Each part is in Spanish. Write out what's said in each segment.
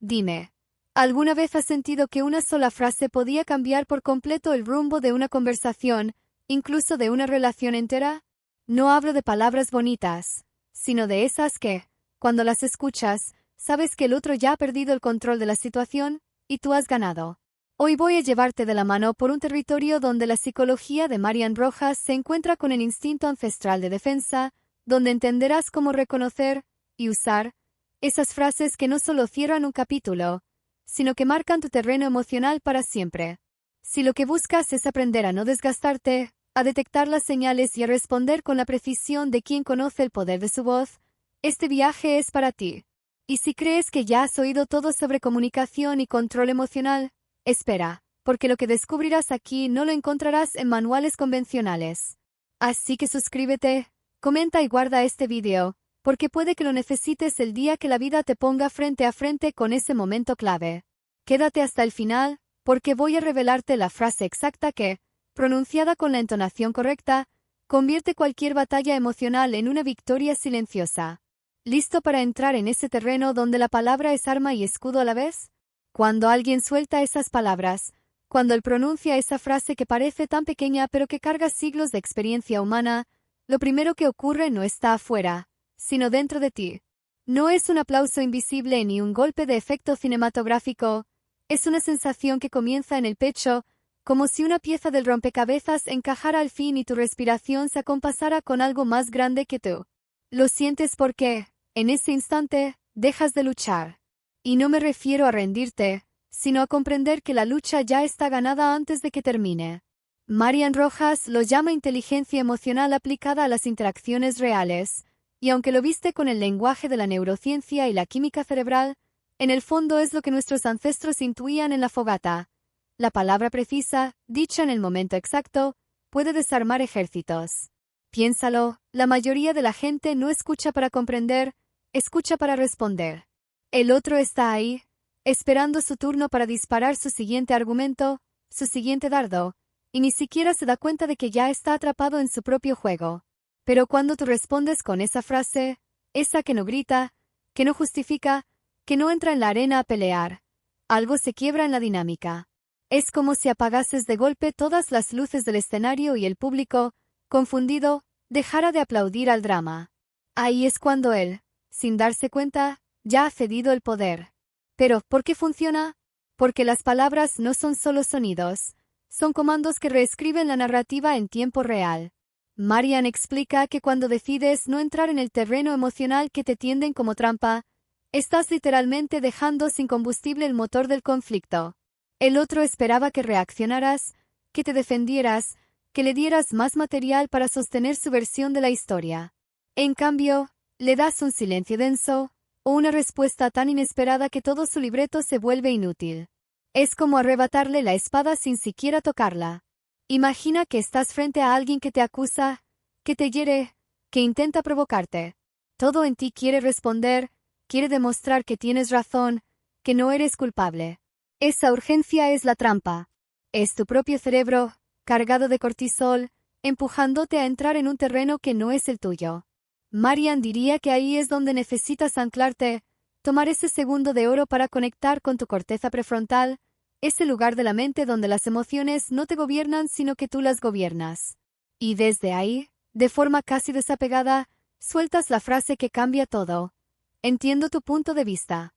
Dime, ¿alguna vez has sentido que una sola frase podía cambiar por completo el rumbo de una conversación, incluso de una relación entera? No hablo de palabras bonitas, sino de esas que, cuando las escuchas, sabes que el otro ya ha perdido el control de la situación y tú has ganado. Hoy voy a llevarte de la mano por un territorio donde la psicología de Marian Rojas se encuentra con el instinto ancestral de defensa, donde entenderás cómo reconocer y usar esas frases que no solo cierran un capítulo, sino que marcan tu terreno emocional para siempre. Si lo que buscas es aprender a no desgastarte, a detectar las señales y a responder con la precisión de quien conoce el poder de su voz, este viaje es para ti. Y si crees que ya has oído todo sobre comunicación y control emocional, espera, porque lo que descubrirás aquí no lo encontrarás en manuales convencionales. Así que suscríbete, comenta y guarda este video, porque puede que lo necesites el día que la vida te ponga frente a frente con ese momento clave. Quédate hasta el final, porque voy a revelarte la frase exacta que, pronunciada con la entonación correcta, convierte cualquier batalla emocional en una victoria silenciosa. ¿Listo para entrar en ese terreno donde la palabra es arma y escudo a la vez? Cuando alguien suelta esas palabras, cuando él pronuncia esa frase que parece tan pequeña pero que carga siglos de experiencia humana, lo primero que ocurre no está afuera, sino dentro de ti. No es un aplauso invisible ni un golpe de efecto cinematográfico, es una sensación que comienza en el pecho, como si una pieza del rompecabezas encajara al fin y tu respiración se acompasara con algo más grande que tú. Lo sientes porque, en ese instante, dejas de luchar. Y no me refiero a rendirte, sino a comprender que la lucha ya está ganada antes de que termine. Marian Rojas lo llama inteligencia emocional aplicada a las interacciones reales, y aunque lo viste con el lenguaje de la neurociencia y la química cerebral, en el fondo es lo que nuestros ancestros intuían en la fogata. La palabra precisa, dicha en el momento exacto, puede desarmar ejércitos. Piénsalo, la mayoría de la gente no escucha para comprender, escucha para responder. El otro está ahí, esperando su turno para disparar su siguiente argumento, su siguiente dardo, y ni siquiera se da cuenta de que ya está atrapado en su propio juego. Pero cuando tú respondes con esa frase, esa que no grita, que no justifica, que no entra en la arena a pelear, algo se quiebra en la dinámica. Es como si apagases de golpe todas las luces del escenario y el público, confundido, dejara de aplaudir al drama. Ahí es cuando él, sin darse cuenta, ya ha cedido el poder. Pero, ¿por qué funciona? Porque las palabras no son solo sonidos, son comandos que reescriben la narrativa en tiempo real. Marian explica que cuando decides no entrar en el terreno emocional que te tienden como trampa, estás literalmente dejando sin combustible el motor del conflicto. El otro esperaba que reaccionaras, que te defendieras, que le dieras más material para sostener su versión de la historia. En cambio, le das un silencio denso, o una respuesta tan inesperada que todo su libreto se vuelve inútil. Es como arrebatarle la espada sin siquiera tocarla. Imagina que estás frente a alguien que te acusa, que te hiere, que intenta provocarte. Todo en ti quiere responder, quiere demostrar que tienes razón, que no eres culpable. Esa urgencia es la trampa. Es tu propio cerebro, cargado de cortisol, empujándote a entrar en un terreno que no es el tuyo. Marian diría que ahí es donde necesitas anclarte, tomar ese segundo de oro para conectar con tu corteza prefrontal, ese lugar de la mente donde las emociones no te gobiernan sino que tú las gobiernas. Y desde ahí, de forma casi desapegada, sueltas la frase que cambia todo. Entiendo tu punto de vista.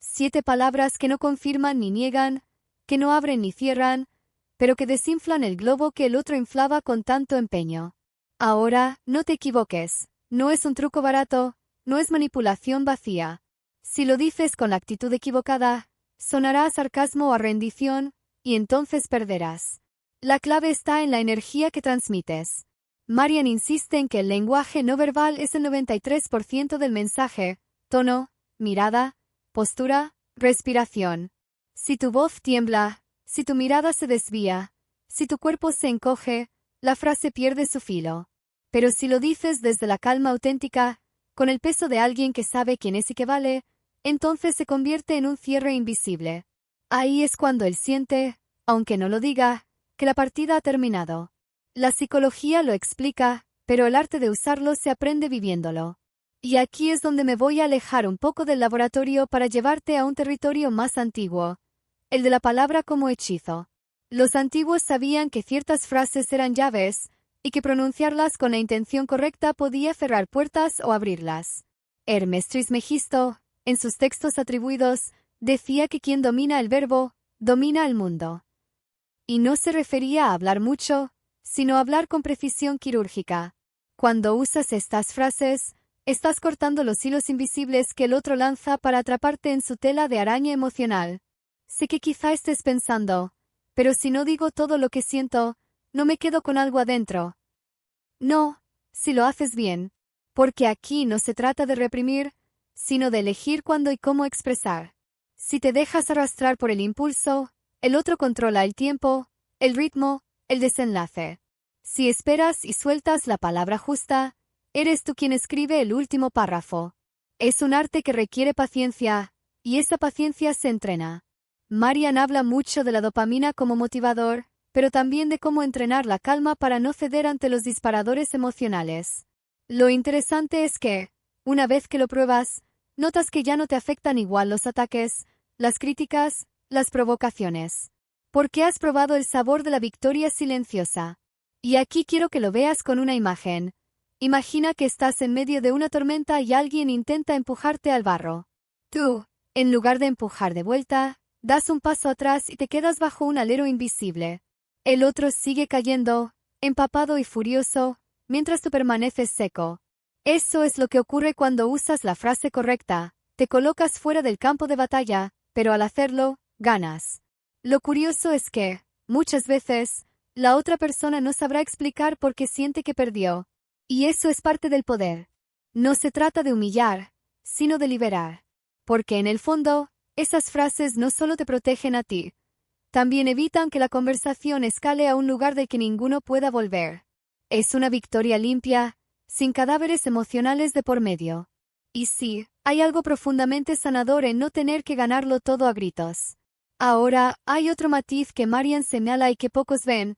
7 palabras que no confirman ni niegan, que no abren ni cierran, pero que desinflan el globo que el otro inflaba con tanto empeño. Ahora, no te equivoques. No es un truco barato, no es manipulación vacía. Si lo dices con la actitud equivocada, sonará a sarcasmo o a rendición, y entonces perderás. La clave está en la energía que transmites. Marian insiste en que el lenguaje no verbal es el 93% del mensaje: tono, mirada, postura, respiración. Si tu voz tiembla, si tu mirada se desvía, si tu cuerpo se encoge, la frase pierde su filo. Pero si lo dices desde la calma auténtica, con el peso de alguien que sabe quién es y qué vale, entonces se convierte en un cierre invisible. Ahí es cuando él siente, aunque no lo diga, que la partida ha terminado. La psicología lo explica, pero el arte de usarlo se aprende viviéndolo. Y aquí es donde me voy a alejar un poco del laboratorio para llevarte a un territorio más antiguo, el de la palabra como hechizo. Los antiguos sabían que ciertas frases eran llaves, y que pronunciarlas con la intención correcta podía cerrar puertas o abrirlas. Hermes Trismegisto, en sus textos atribuidos, decía que quien domina el verbo, domina el mundo. Y no se refería a hablar mucho, sino a hablar con precisión quirúrgica. Cuando usas estas frases, estás cortando los hilos invisibles que el otro lanza para atraparte en su tela de araña emocional. Sé que quizá estés pensando, pero si no digo todo lo que siento, no me quedo con algo adentro. No, si lo haces bien, porque aquí no se trata de reprimir, sino de elegir cuándo y cómo expresar. Si te dejas arrastrar por el impulso, el otro controla el tiempo, el ritmo, el desenlace. Si esperas y sueltas la palabra justa, eres tú quien escribe el último párrafo. Es un arte que requiere paciencia, y esa paciencia se entrena. Marian habla mucho de la dopamina como motivador, pero también de cómo entrenar la calma para no ceder ante los disparadores emocionales. Lo interesante es que, una vez que lo pruebas, notas que ya no te afectan igual los ataques, las críticas, las provocaciones. Porque has probado el sabor de la victoria silenciosa. Y aquí quiero que lo veas con una imagen. Imagina que estás en medio de una tormenta y alguien intenta empujarte al barro. Tú, en lugar de empujar de vuelta, das un paso atrás y te quedas bajo un alero invisible. El otro sigue cayendo, empapado y furioso, mientras tú permaneces seco. Eso es lo que ocurre cuando usas la frase correcta. Te colocas fuera del campo de batalla, pero al hacerlo, ganas. Lo curioso es que, muchas veces, la otra persona no sabrá explicar por qué siente que perdió. Y eso es parte del poder. No se trata de humillar, sino de liberar. Porque en el fondo, esas frases no solo te protegen a ti, también evitan que la conversación escale a un lugar del que ninguno pueda volver. Es una victoria limpia, sin cadáveres emocionales de por medio. Y sí, hay algo profundamente sanador en no tener que ganarlo todo a gritos. Ahora, hay otro matiz que Marian señala y que pocos ven.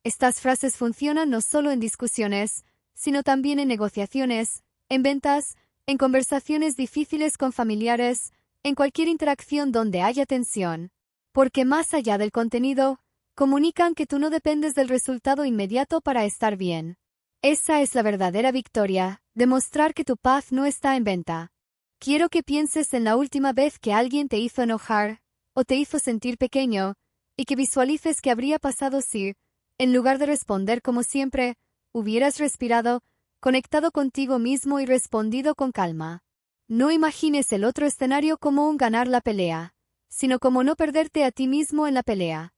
Estas frases funcionan no solo en discusiones, sino también en negociaciones, en ventas, en conversaciones difíciles con familiares, en cualquier interacción donde haya tensión. Porque más allá del contenido, comunican que tú no dependes del resultado inmediato para estar bien. Esa es la verdadera victoria, demostrar que tu paz no está en venta. Quiero que pienses en la última vez que alguien te hizo enojar, o te hizo sentir pequeño, y que visualices qué habría pasado si, en lugar de responder como siempre, hubieras respirado, conectado contigo mismo y respondido con calma. No imagines el otro escenario como un ganar la pelea, sino como no perderte a ti mismo en la pelea.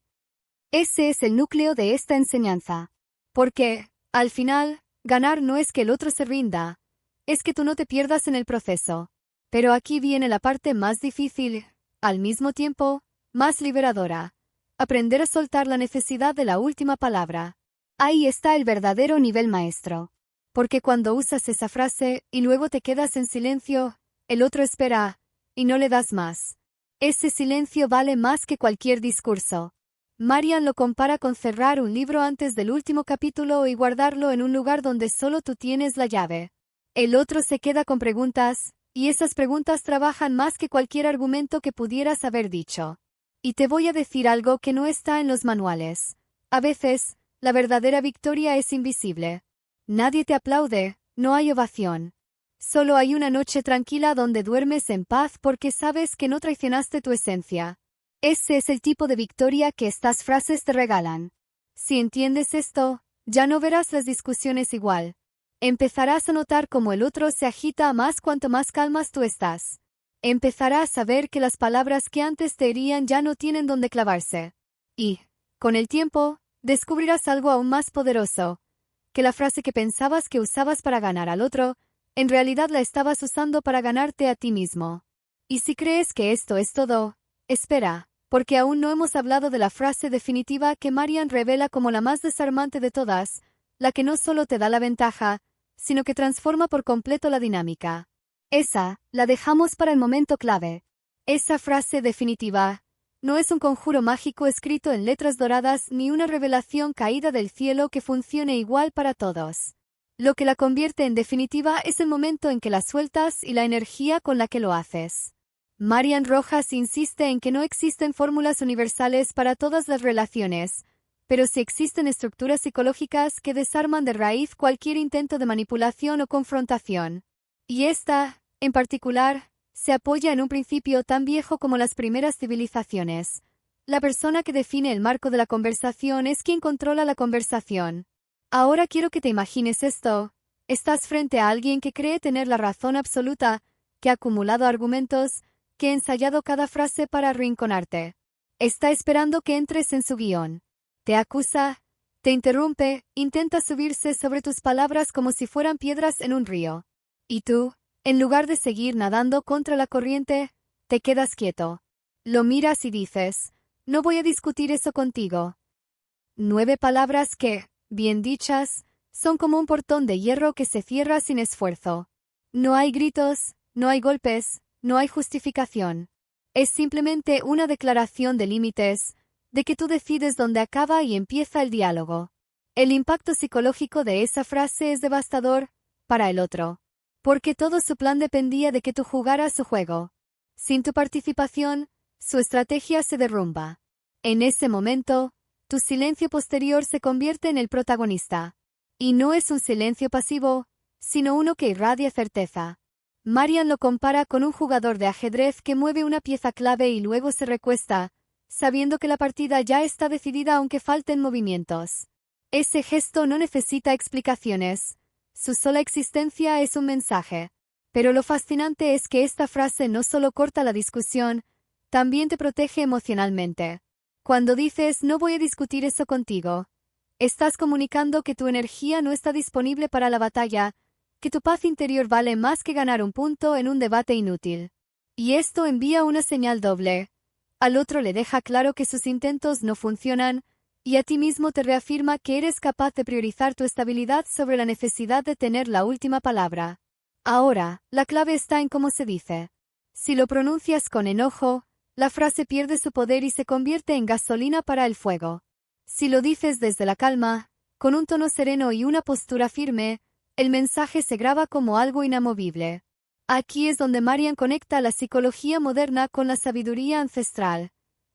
Ese es el núcleo de esta enseñanza. Porque, al final, ganar no es que el otro se rinda, es que tú no te pierdas en el proceso. Pero aquí viene la parte más difícil, al mismo tiempo, más liberadora. Aprender a soltar la necesidad de la última palabra. Ahí está el verdadero nivel maestro. Porque cuando usas esa frase y luego te quedas en silencio, el otro espera, y no le das más. Ese silencio vale más que cualquier discurso. Marian lo compara con cerrar un libro antes del último capítulo y guardarlo en un lugar donde solo tú tienes la llave. El otro se queda con preguntas, y esas preguntas trabajan más que cualquier argumento que pudieras haber dicho. Y te voy a decir algo que no está en los manuales. A veces, la verdadera victoria es invisible. Nadie te aplaude, no hay ovación. Solo hay una noche tranquila donde duermes en paz porque sabes que no traicionaste tu esencia. Ese es el tipo de victoria que estas frases te regalan. Si entiendes esto, ya no verás las discusiones igual. Empezarás a notar cómo el otro se agita más cuanto más calmas tú estás. Empezarás a ver que las palabras que antes te herían ya no tienen dónde clavarse. Y, con el tiempo, descubrirás algo aún más poderoso. Que la frase que pensabas que usabas para ganar al otro, en realidad la estabas usando para ganarte a ti mismo. Y si crees que esto es todo, espera, porque aún no hemos hablado de la frase definitiva que Marian revela como la más desarmante de todas, la que no solo te da la ventaja, sino que transforma por completo la dinámica. Esa, la dejamos para el momento clave. Esa frase definitiva no es un conjuro mágico escrito en letras doradas ni una revelación caída del cielo que funcione igual para todos. Lo que la convierte en definitiva es el momento en que la sueltas y la energía con la que lo haces. Marian Rojas insiste en que no existen fórmulas universales para todas las relaciones, pero sí existen estructuras psicológicas que desarman de raíz cualquier intento de manipulación o confrontación. Y esta, en particular, se apoya en un principio tan viejo como las primeras civilizaciones. La persona que define el marco de la conversación es quien controla la conversación. Ahora quiero que te imagines esto. Estás frente a alguien que cree tener la razón absoluta, que ha acumulado argumentos, que ha ensayado cada frase para arrinconarte. Está esperando que entres en su guión. Te acusa, te interrumpe, intenta subirse sobre tus palabras como si fueran piedras en un río. Y tú, en lugar de seguir nadando contra la corriente, te quedas quieto. Lo miras y dices, no voy a discutir eso contigo. 9 palabras que, bien dichas, son como un portón de hierro que se cierra sin esfuerzo. No hay gritos, no hay golpes, no hay justificación. Es simplemente una declaración de límites, de que tú decides dónde acaba y empieza el diálogo. El impacto psicológico de esa frase es devastador para el otro, porque todo su plan dependía de que tú jugaras su juego. Sin tu participación, su estrategia se derrumba. En ese momento, tu silencio posterior se convierte en el protagonista. Y no es un silencio pasivo, sino uno que irradia certeza. Marian lo compara con un jugador de ajedrez que mueve una pieza clave y luego se recuesta, sabiendo que la partida ya está decidida aunque falten movimientos. Ese gesto no necesita explicaciones. Su sola existencia es un mensaje. Pero lo fascinante es que esta frase no solo corta la discusión, también te protege emocionalmente. Cuando dices no voy a discutir eso contigo, estás comunicando que tu energía no está disponible para la batalla, que tu paz interior vale más que ganar un punto en un debate inútil. Y esto envía una señal doble. Al otro le deja claro que sus intentos no funcionan, y a ti mismo te reafirma que eres capaz de priorizar tu estabilidad sobre la necesidad de tener la última palabra. Ahora, la clave está en cómo se dice. Si lo pronuncias con enojo, la frase pierde su poder y se convierte en gasolina para el fuego. Si lo dices desde la calma, con un tono sereno y una postura firme, el mensaje se graba como algo inamovible. Aquí es donde Marian conecta la psicología moderna con la sabiduría ancestral.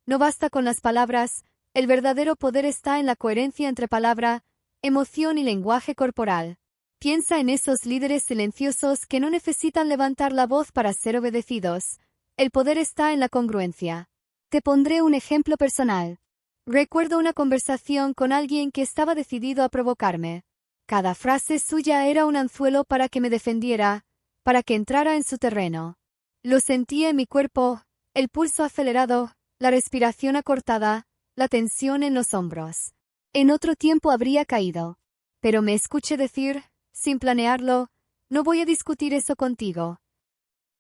No basta con las palabras, el verdadero poder está en la coherencia entre palabra, emoción y lenguaje corporal. Piensa en esos líderes silenciosos que no necesitan levantar la voz para ser obedecidos. El poder está en la congruencia. Te pondré un ejemplo personal. Recuerdo una conversación con alguien que estaba decidido a provocarme. Cada frase suya era un anzuelo para que me defendiera, para que entrara en su terreno. Lo sentía en mi cuerpo, el pulso acelerado, la respiración acortada, la tensión en los hombros. En otro tiempo habría caído. Pero me escuché decir, sin planearlo, no voy a discutir eso contigo.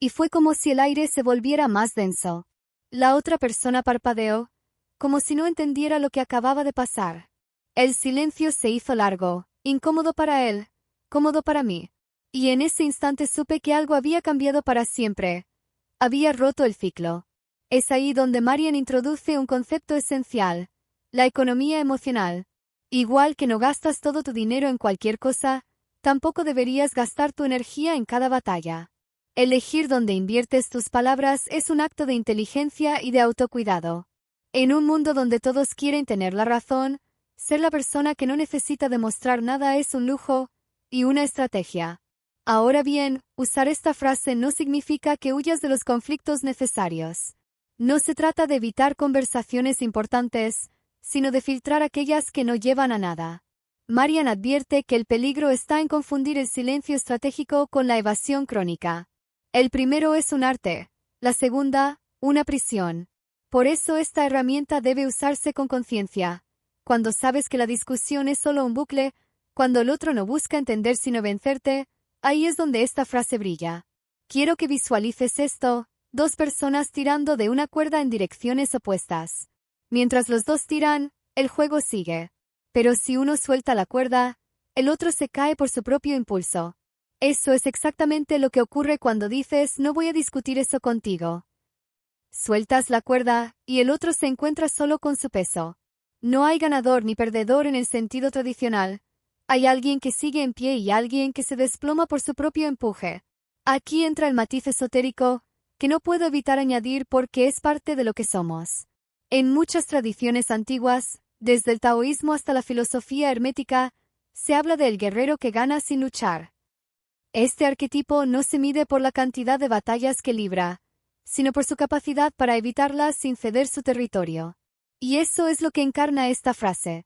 Y fue como si el aire se volviera más denso. La otra persona parpadeó, como si no entendiera lo que acababa de pasar. El silencio se hizo largo, incómodo para él, cómodo para mí. Y en ese instante supe que algo había cambiado para siempre. Había roto el ciclo. Es ahí donde Marian introduce un concepto esencial, la economía emocional. Igual que no gastas todo tu dinero en cualquier cosa, tampoco deberías gastar tu energía en cada batalla. Elegir dónde inviertes tus palabras es un acto de inteligencia y de autocuidado. En un mundo donde todos quieren tener la razón, ser la persona que no necesita demostrar nada es un lujo y una estrategia. Ahora bien, usar esta frase no significa que huyas de los conflictos necesarios. No se trata de evitar conversaciones importantes, sino de filtrar aquellas que no llevan a nada. Marian advierte que el peligro está en confundir el silencio estratégico con la evasión crónica. El primero es un arte, la segunda, una prisión. Por eso esta herramienta debe usarse con conciencia. Cuando sabes que la discusión es solo un bucle, cuando el otro no busca entender sino vencerte, ahí es donde esta frase brilla. Quiero que visualices esto, 2 personas tirando de una cuerda en direcciones opuestas. Mientras los dos tiran, el juego sigue. Pero si uno suelta la cuerda, el otro se cae por su propio impulso. Eso es exactamente lo que ocurre cuando dices no voy a discutir eso contigo. Sueltas la cuerda, y el otro se encuentra solo con su peso. No hay ganador ni perdedor en el sentido tradicional. Hay alguien que sigue en pie y alguien que se desploma por su propio empuje. Aquí entra el matiz esotérico, que no puedo evitar añadir porque es parte de lo que somos. En muchas tradiciones antiguas, desde el taoísmo hasta la filosofía hermética, se habla del guerrero que gana sin luchar. Este arquetipo no se mide por la cantidad de batallas que libra, sino por su capacidad para evitarlas sin ceder su territorio. Y eso es lo que encarna esta frase.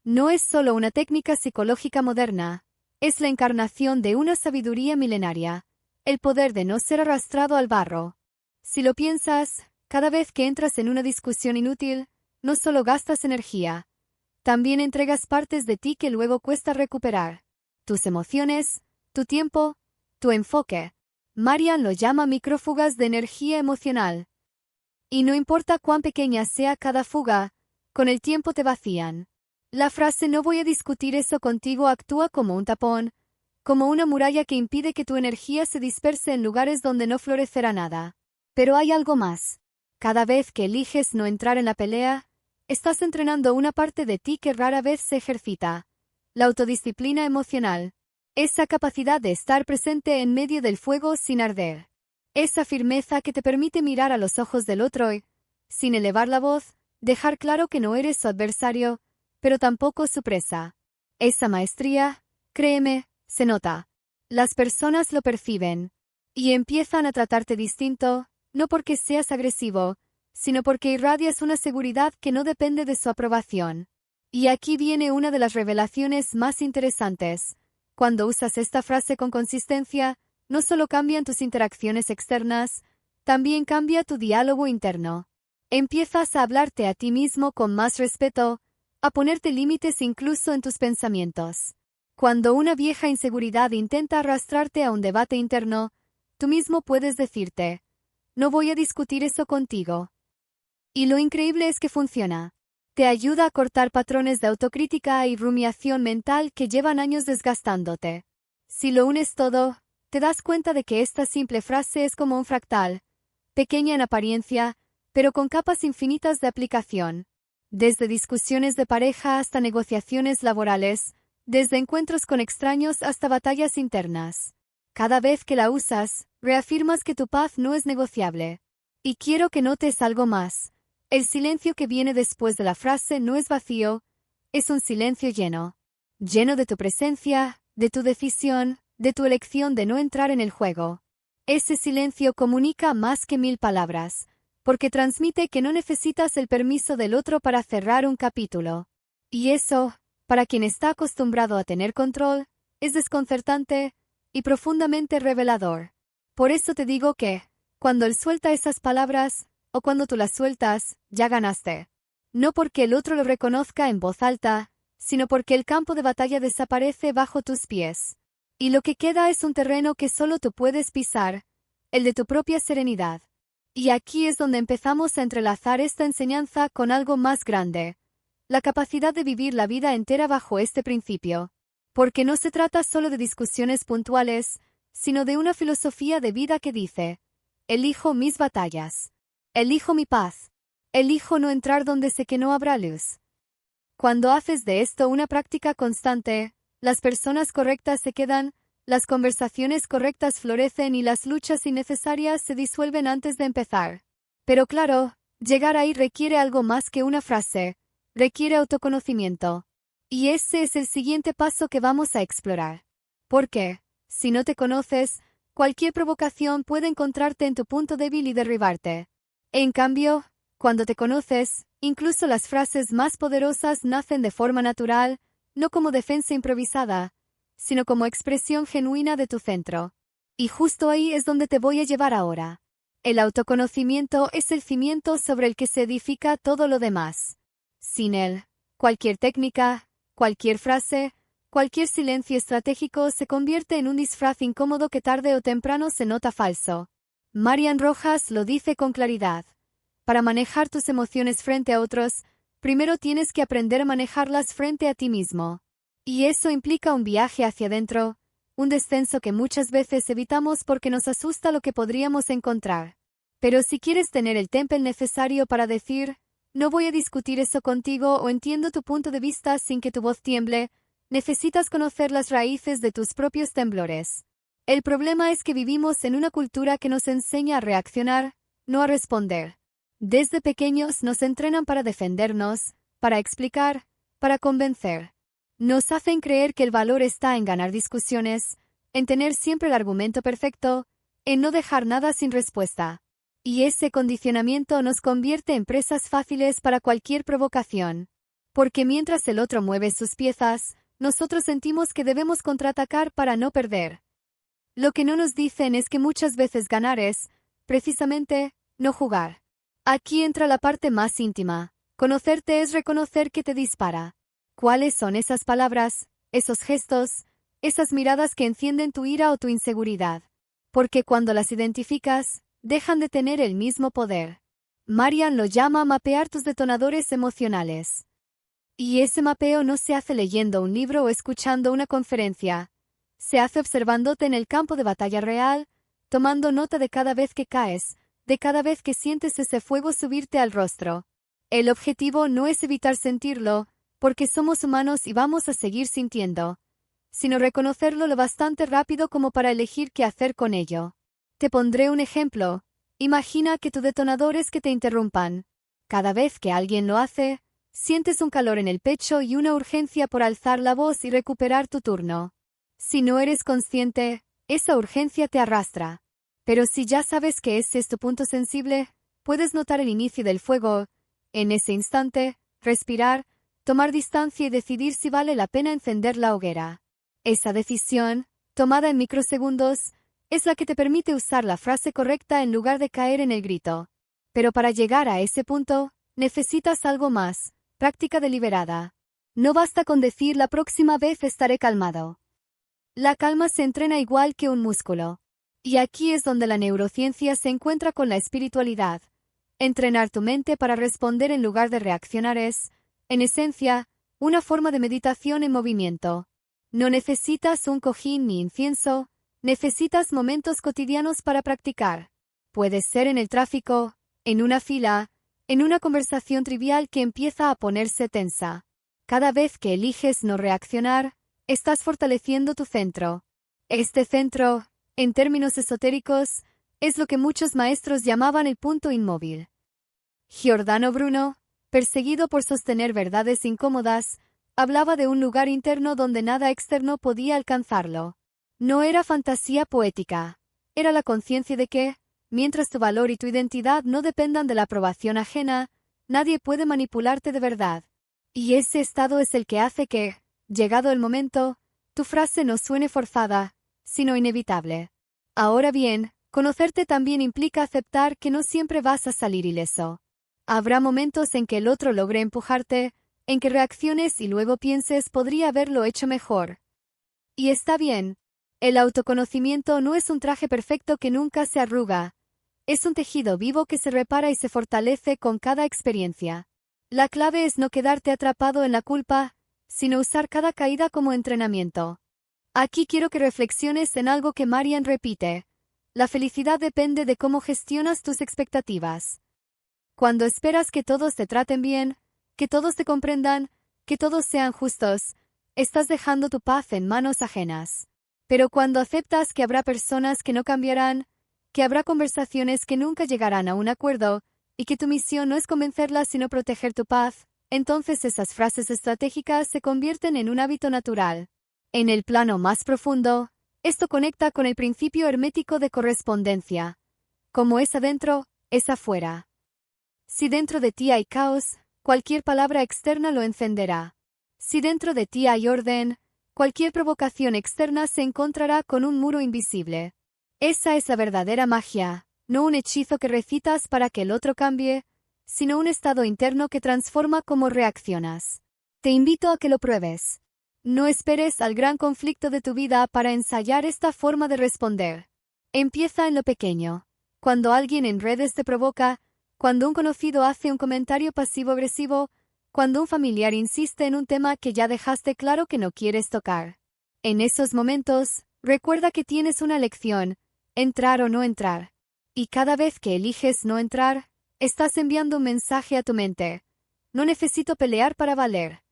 No es solo una técnica psicológica moderna, es la encarnación de una sabiduría milenaria, el poder de no ser arrastrado al barro. Si lo piensas, cada vez que entras en una discusión inútil, no solo gastas energía, también entregas partes de ti que luego cuesta recuperar. Tus emociones, tu tiempo, tu enfoque. Marian lo llama microfugas de energía emocional. Y no importa cuán pequeña sea cada fuga, con el tiempo te vacían. La frase "no voy a discutir eso contigo" actúa como un tapón, como una muralla que impide que tu energía se disperse en lugares donde no florecerá nada. Pero hay algo más. Cada vez que eliges no entrar en la pelea, estás entrenando una parte de ti que rara vez se ejercita. La autodisciplina emocional. Esa capacidad de estar presente en medio del fuego sin arder. Esa firmeza que te permite mirar a los ojos del otro y, sin elevar la voz, dejar claro que no eres su adversario, pero tampoco su presa. Esa maestría, créeme, se nota. Las personas lo perciben. Y empiezan a tratarte distinto, no porque seas agresivo, sino porque irradias una seguridad que no depende de su aprobación. Y aquí viene una de las revelaciones más interesantes. Cuando usas esta frase con consistencia, no solo cambian tus interacciones externas, también cambia tu diálogo interno. Empiezas a hablarte a ti mismo con más respeto, a ponerte límites incluso en tus pensamientos. Cuando una vieja inseguridad intenta arrastrarte a un debate interno, tú mismo puedes decirte, "No voy a discutir eso contigo". Y lo increíble es que funciona. Te ayuda a cortar patrones de autocrítica y rumiación mental que llevan años desgastándote. Si lo unes todo, te das cuenta de que esta simple frase es como un fractal, pequeña en apariencia, pero con capas infinitas de aplicación. Desde discusiones de pareja hasta negociaciones laborales, desde encuentros con extraños hasta batallas internas. Cada vez que la usas, reafirmas que tu paz no es negociable. Y quiero que notes algo más. El silencio que viene después de la frase no es vacío, es un silencio lleno. Lleno de tu presencia, de tu decisión, de tu elección de no entrar en el juego. Ese silencio comunica más que 1000 palabras, porque transmite que no necesitas el permiso del otro para cerrar un capítulo. Y eso, para quien está acostumbrado a tener control, es desconcertante y profundamente revelador. Por eso te digo que, cuando él suelta esas palabras, o cuando tú las sueltas, ya ganaste. No porque el otro lo reconozca en voz alta, sino porque el campo de batalla desaparece bajo tus pies. Y lo que queda es un terreno que solo tú puedes pisar, el de tu propia serenidad. Y aquí es donde empezamos a entrelazar esta enseñanza con algo más grande. La capacidad de vivir la vida entera bajo este principio. Porque no se trata solo de discusiones puntuales, sino de una filosofía de vida que dice, elijo mis batallas. Elijo mi paz. Elijo no entrar donde sé que no habrá luz. Cuando haces de esto una práctica constante, las personas correctas se quedan, las conversaciones correctas florecen y las luchas innecesarias se disuelven antes de empezar. Pero claro, llegar ahí requiere algo más que una frase, requiere autoconocimiento. Y ese es el siguiente paso que vamos a explorar. Porque, si no te conoces, cualquier provocación puede encontrarte en tu punto débil y derribarte. En cambio, cuando te conoces, incluso las frases más poderosas nacen de forma natural, no como defensa improvisada, sino como expresión genuina de tu centro. Y justo ahí es donde te voy a llevar ahora. El autoconocimiento es el cimiento sobre el que se edifica todo lo demás. Sin él, cualquier técnica, cualquier frase, cualquier silencio estratégico se convierte en un disfraz incómodo que tarde o temprano se nota falso. Marian Rojas lo dice con claridad. Para manejar tus emociones frente a otros, primero tienes que aprender a manejarlas frente a ti mismo. Y eso implica un viaje hacia adentro, un descenso que muchas veces evitamos porque nos asusta lo que podríamos encontrar. Pero si quieres tener el temple necesario para decir, no voy a discutir eso contigo o entiendo tu punto de vista sin que tu voz tiemble, necesitas conocer las raíces de tus propios temblores. El problema es que vivimos en una cultura que nos enseña a reaccionar, no a responder. Desde pequeños nos entrenan para defendernos, para explicar, para convencer. Nos hacen creer que el valor está en ganar discusiones, en tener siempre el argumento perfecto, en no dejar nada sin respuesta. Y ese condicionamiento nos convierte en presas fáciles para cualquier provocación. Porque mientras el otro mueve sus piezas, nosotros sentimos que debemos contraatacar para no perder. Lo que no nos dicen es que muchas veces ganar es, precisamente, no jugar. Aquí entra la parte más íntima. Conocerte es reconocer que te dispara. ¿Cuáles son esas palabras, esos gestos, esas miradas que encienden tu ira o tu inseguridad? Porque cuando las identificas, dejan de tener el mismo poder. Marian lo llama mapear tus detonadores emocionales. Y ese mapeo no se hace leyendo un libro o escuchando una conferencia. Se hace observándote en el campo de batalla real, tomando nota de cada vez que caes, de cada vez que sientes ese fuego subirte al rostro. El objetivo no es evitar sentirlo, porque somos humanos y vamos a seguir sintiendo, sino reconocerlo lo bastante rápido como para elegir qué hacer con ello. Te pondré un ejemplo. Imagina que tu detonador es que te interrumpan. Cada vez que alguien lo hace, sientes un calor en el pecho y una urgencia por alzar la voz y recuperar tu turno. Si no eres consciente, esa urgencia te arrastra. Pero si ya sabes que ese es tu punto sensible, puedes notar el inicio del fuego, en ese instante, respirar, tomar distancia y decidir si vale la pena encender la hoguera. Esa decisión, tomada en microsegundos, es la que te permite usar la frase correcta en lugar de caer en el grito. Pero para llegar a ese punto, necesitas algo más, práctica deliberada. No basta con decir la próxima vez estaré calmado. La calma se entrena igual que un músculo. Y aquí es donde la neurociencia se encuentra con la espiritualidad. Entrenar tu mente para responder en lugar de reaccionar es, en esencia, una forma de meditación en movimiento. No necesitas un cojín ni incienso, necesitas momentos cotidianos para practicar. Puede ser en el tráfico, en una fila, en una conversación trivial que empieza a ponerse tensa. Cada vez que eliges no reaccionar, estás fortaleciendo tu centro. Este centro, en términos esotéricos, es lo que muchos maestros llamaban el punto inmóvil. Giordano Bruno, perseguido por sostener verdades incómodas, hablaba de un lugar interno donde nada externo podía alcanzarlo. No era fantasía poética, era la conciencia de que, mientras tu valor y tu identidad no dependan de la aprobación ajena, nadie puede manipularte de verdad. Y ese estado es el que hace que, llegado el momento, tu frase no suene forzada, sino inevitable. Ahora bien, conocerte también implica aceptar que no siempre vas a salir ileso. Habrá momentos en que el otro logre empujarte, en que reacciones y luego pienses podría haberlo hecho mejor. Y está bien. El autoconocimiento no es un traje perfecto que nunca se arruga. Es un tejido vivo que se repara y se fortalece con cada experiencia. La clave es no quedarte atrapado en la culpa, sino usar cada caída como entrenamiento. Aquí quiero que reflexiones en algo que Marian repite. La felicidad depende de cómo gestionas tus expectativas. Cuando esperas que todos te traten bien, que todos te comprendan, que todos sean justos, estás dejando tu paz en manos ajenas. Pero cuando aceptas que habrá personas que no cambiarán, que habrá conversaciones que nunca llegarán a un acuerdo, y que tu misión no es convencerlas sino proteger tu paz, entonces esas frases estratégicas se convierten en un hábito natural. En el plano más profundo, esto conecta con el principio hermético de correspondencia. Como es adentro, es afuera. Si dentro de ti hay caos, cualquier palabra externa lo encenderá. Si dentro de ti hay orden, cualquier provocación externa se encontrará con un muro invisible. Esa es la verdadera magia, no un hechizo que recitas para que el otro cambie, sino un estado interno que transforma cómo reaccionas. Te invito a que lo pruebes. No esperes al gran conflicto de tu vida para ensayar esta forma de responder. Empieza en lo pequeño. Cuando alguien en redes te provoca, cuando un conocido hace un comentario pasivo-agresivo, cuando un familiar insiste en un tema que ya dejaste claro que no quieres tocar. En esos momentos, recuerda que tienes una elección, entrar o no entrar. Y cada vez que eliges no entrar, estás enviando un mensaje a tu mente. No necesito pelear para valer.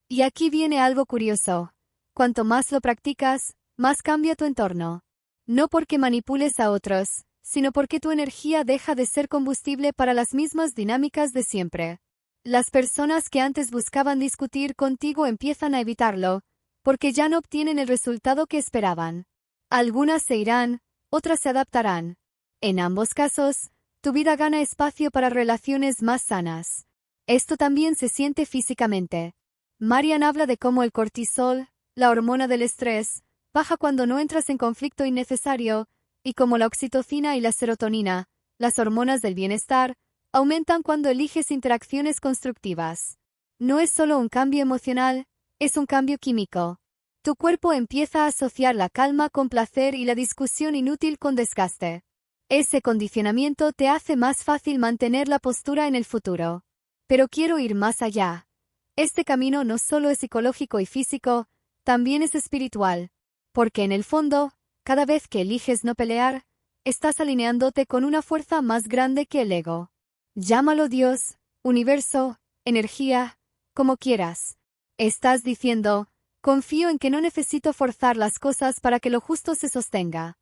Y aquí viene algo curioso. Cuanto más lo practicas, más cambia tu entorno. No porque manipules a otros, sino porque tu energía deja de ser combustible para las mismas dinámicas de siempre. Las personas que antes buscaban discutir contigo empiezan a evitarlo, porque ya no obtienen el resultado que esperaban. Algunas se irán, otras se adaptarán. En ambos casos, tu vida gana espacio para relaciones más sanas. Esto también se siente físicamente. Marian habla de cómo el cortisol, la hormona del estrés, baja cuando no entras en conflicto innecesario, y como la oxitocina y la serotonina, las hormonas del bienestar, aumentan cuando eliges interacciones constructivas. No es solo un cambio emocional, es un cambio químico. Tu cuerpo empieza a asociar la calma con placer y la discusión inútil con desgaste. Ese condicionamiento te hace más fácil mantener la postura en el futuro. Pero quiero ir más allá. Este camino no solo es psicológico y físico, también es espiritual. Porque en el fondo, cada vez que eliges no pelear, estás alineándote con una fuerza más grande que el ego. Llámalo Dios, universo, energía, como quieras. Estás diciendo, confío en que no necesito forzar las cosas para que lo justo se sostenga.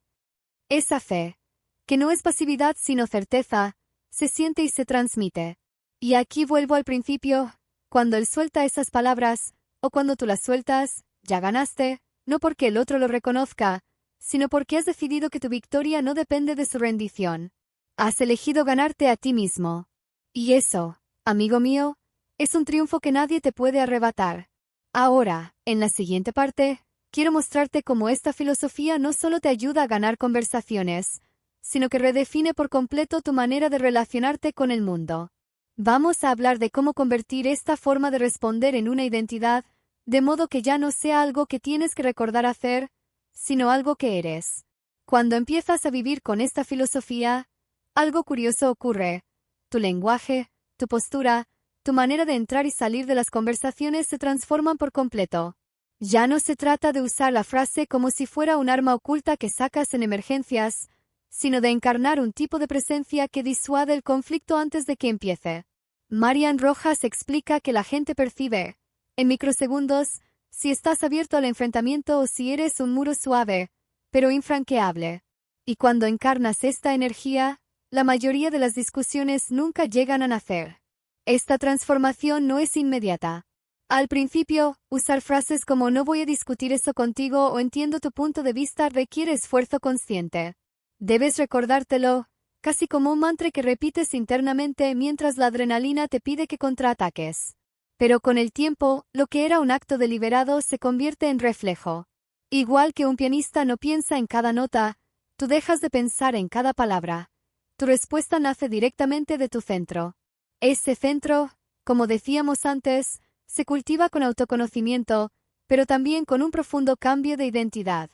Esa fe, que no es pasividad sino certeza, se siente y se transmite. Y aquí vuelvo al principio, cuando él suelta esas palabras, o cuando tú las sueltas, ya ganaste, no porque el otro lo reconozca, sino porque has decidido que tu victoria no depende de su rendición. Has elegido ganarte a ti mismo. Y eso, amigo mío, es un triunfo que nadie te puede arrebatar. Ahora, en la siguiente parte, quiero mostrarte cómo esta filosofía no solo te ayuda a ganar conversaciones, sino que redefine por completo tu manera de relacionarte con el mundo. Vamos a hablar de cómo convertir esta forma de responder en una identidad, de modo que ya no sea algo que tienes que recordar hacer, sino algo que eres. Cuando empiezas a vivir con esta filosofía, algo curioso ocurre. Tu lenguaje, tu postura, tu manera de entrar y salir de las conversaciones se transforman por completo. Ya no se trata de usar la frase como si fuera un arma oculta que sacas en emergencias, sino de encarnar un tipo de presencia que disuade el conflicto antes de que empiece. Marian Rojas explica que la gente percibe, en microsegundos, si estás abierto al enfrentamiento o si eres un muro suave, pero infranqueable. Y cuando encarnas esta energía, la mayoría de las discusiones nunca llegan a nacer. Esta transformación no es inmediata. Al principio, usar frases como no voy a discutir eso contigo o entiendo tu punto de vista requiere esfuerzo consciente. Debes recordártelo, casi como un mantra que repites internamente mientras la adrenalina te pide que contraataques. Pero con el tiempo, lo que era un acto deliberado se convierte en reflejo. Igual que un pianista no piensa en cada nota, tú dejas de pensar en cada palabra. Tu respuesta nace directamente de tu centro. Ese centro, como decíamos antes, se cultiva con autoconocimiento, pero también con un profundo cambio de identidad.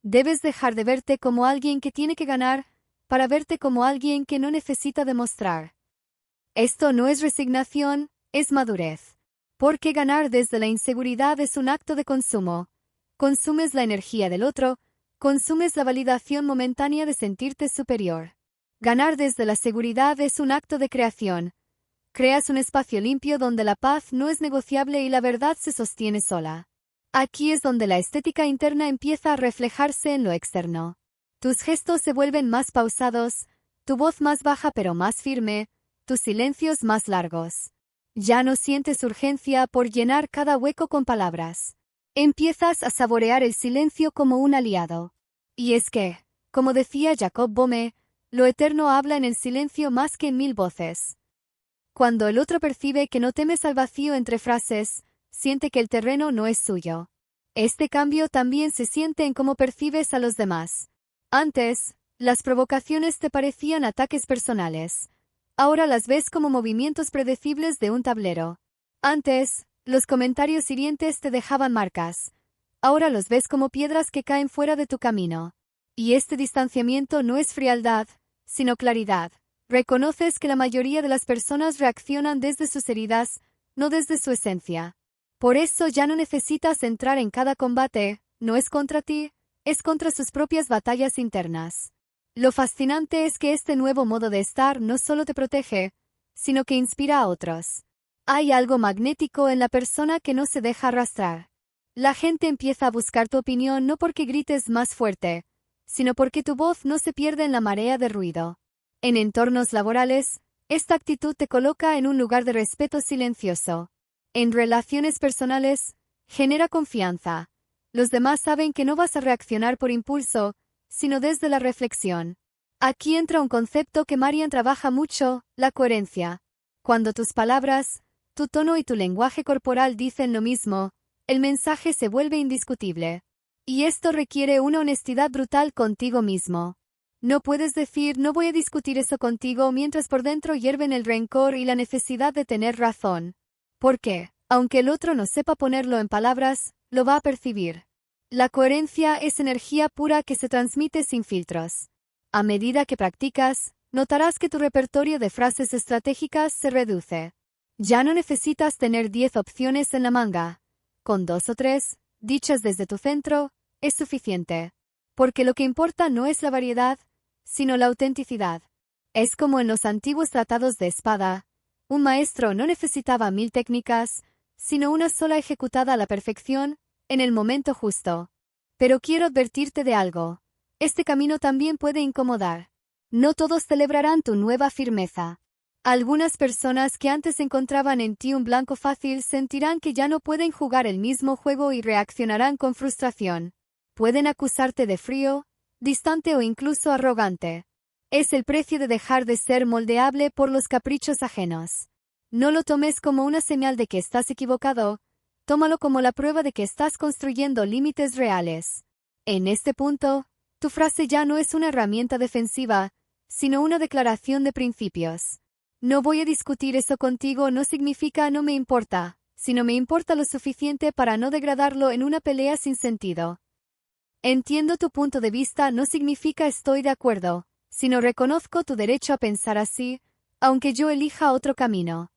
Debes dejar de verte como alguien que tiene que ganar, para verte como alguien que no necesita demostrar. Esto no es resignación, es madurez. Porque ganar desde la inseguridad es un acto de consumo. Consumes la energía del otro, consumes la validación momentánea de sentirte superior. Ganar desde la seguridad es un acto de creación. Creas un espacio limpio donde la paz no es negociable y la verdad se sostiene sola. Aquí es donde la estética interna empieza a reflejarse en lo externo. Tus gestos se vuelven más pausados, tu voz más baja pero más firme, tus silencios más largos. Ya no sientes urgencia por llenar cada hueco con palabras. Empiezas a saborear el silencio como un aliado. Y es que, como decía Jacob Boehme, lo eterno habla en el silencio más que en 1000 voces. Cuando el otro percibe que no temes al vacío entre frases, siente que el terreno no es suyo. Este cambio también se siente en cómo percibes a los demás. Antes, las provocaciones te parecían ataques personales. Ahora las ves como movimientos predecibles de un tablero. Antes, los comentarios hirientes te dejaban marcas. Ahora los ves como piedras que caen fuera de tu camino. Y este distanciamiento no es frialdad, sino claridad. Reconoces que la mayoría de las personas reaccionan desde sus heridas, no desde su esencia. Por eso ya no necesitas entrar en cada combate, no es contra ti, es contra sus propias batallas internas. Lo fascinante es que este nuevo modo de estar no solo te protege, sino que inspira a otros. Hay algo magnético en la persona que no se deja arrastrar. La gente empieza a buscar tu opinión no porque grites más fuerte, sino porque tu voz no se pierde en la marea de ruido. En entornos laborales, esta actitud te coloca en un lugar de respeto silencioso. En relaciones personales, genera confianza. Los demás saben que no vas a reaccionar por impulso, sino desde la reflexión. Aquí entra un concepto que Marian trabaja mucho, la coherencia. Cuando tus palabras, tu tono y tu lenguaje corporal dicen lo mismo, el mensaje se vuelve indiscutible. Y esto requiere una honestidad brutal contigo mismo. No puedes decir no voy a discutir eso contigo mientras por dentro hierven el rencor y la necesidad de tener razón. Porque, aunque el otro no sepa ponerlo en palabras, lo va a percibir. La coherencia es energía pura que se transmite sin filtros. A medida que practicas, notarás que tu repertorio de frases estratégicas se reduce. Ya no necesitas tener 10 opciones en la manga. Con 2 o 3, dichas desde tu centro, es suficiente. Porque lo que importa no es la variedad, sino la autenticidad. Es como en los antiguos tratados de espada. Un maestro no necesitaba 1000 técnicas, sino una sola ejecutada a la perfección, en el momento justo. Pero quiero advertirte de algo. Este camino también puede incomodar. No todos celebrarán tu nueva firmeza. Algunas personas que antes encontraban en ti un blanco fácil sentirán que ya no pueden jugar el mismo juego y reaccionarán con frustración. Pueden acusarte de frío, distante o incluso arrogante. Es el precio de dejar de ser moldeable por los caprichos ajenos. No lo tomes como una señal de que estás equivocado, tómalo como la prueba de que estás construyendo límites reales. En este punto, tu frase ya no es una herramienta defensiva, sino una declaración de principios. No voy a discutir eso contigo no significa no me importa, sino me importa lo suficiente para no degradarlo en una pelea sin sentido. Entiendo tu punto de vista no significa estoy de acuerdo, sino reconozco tu derecho a pensar así, aunque yo elija otro camino.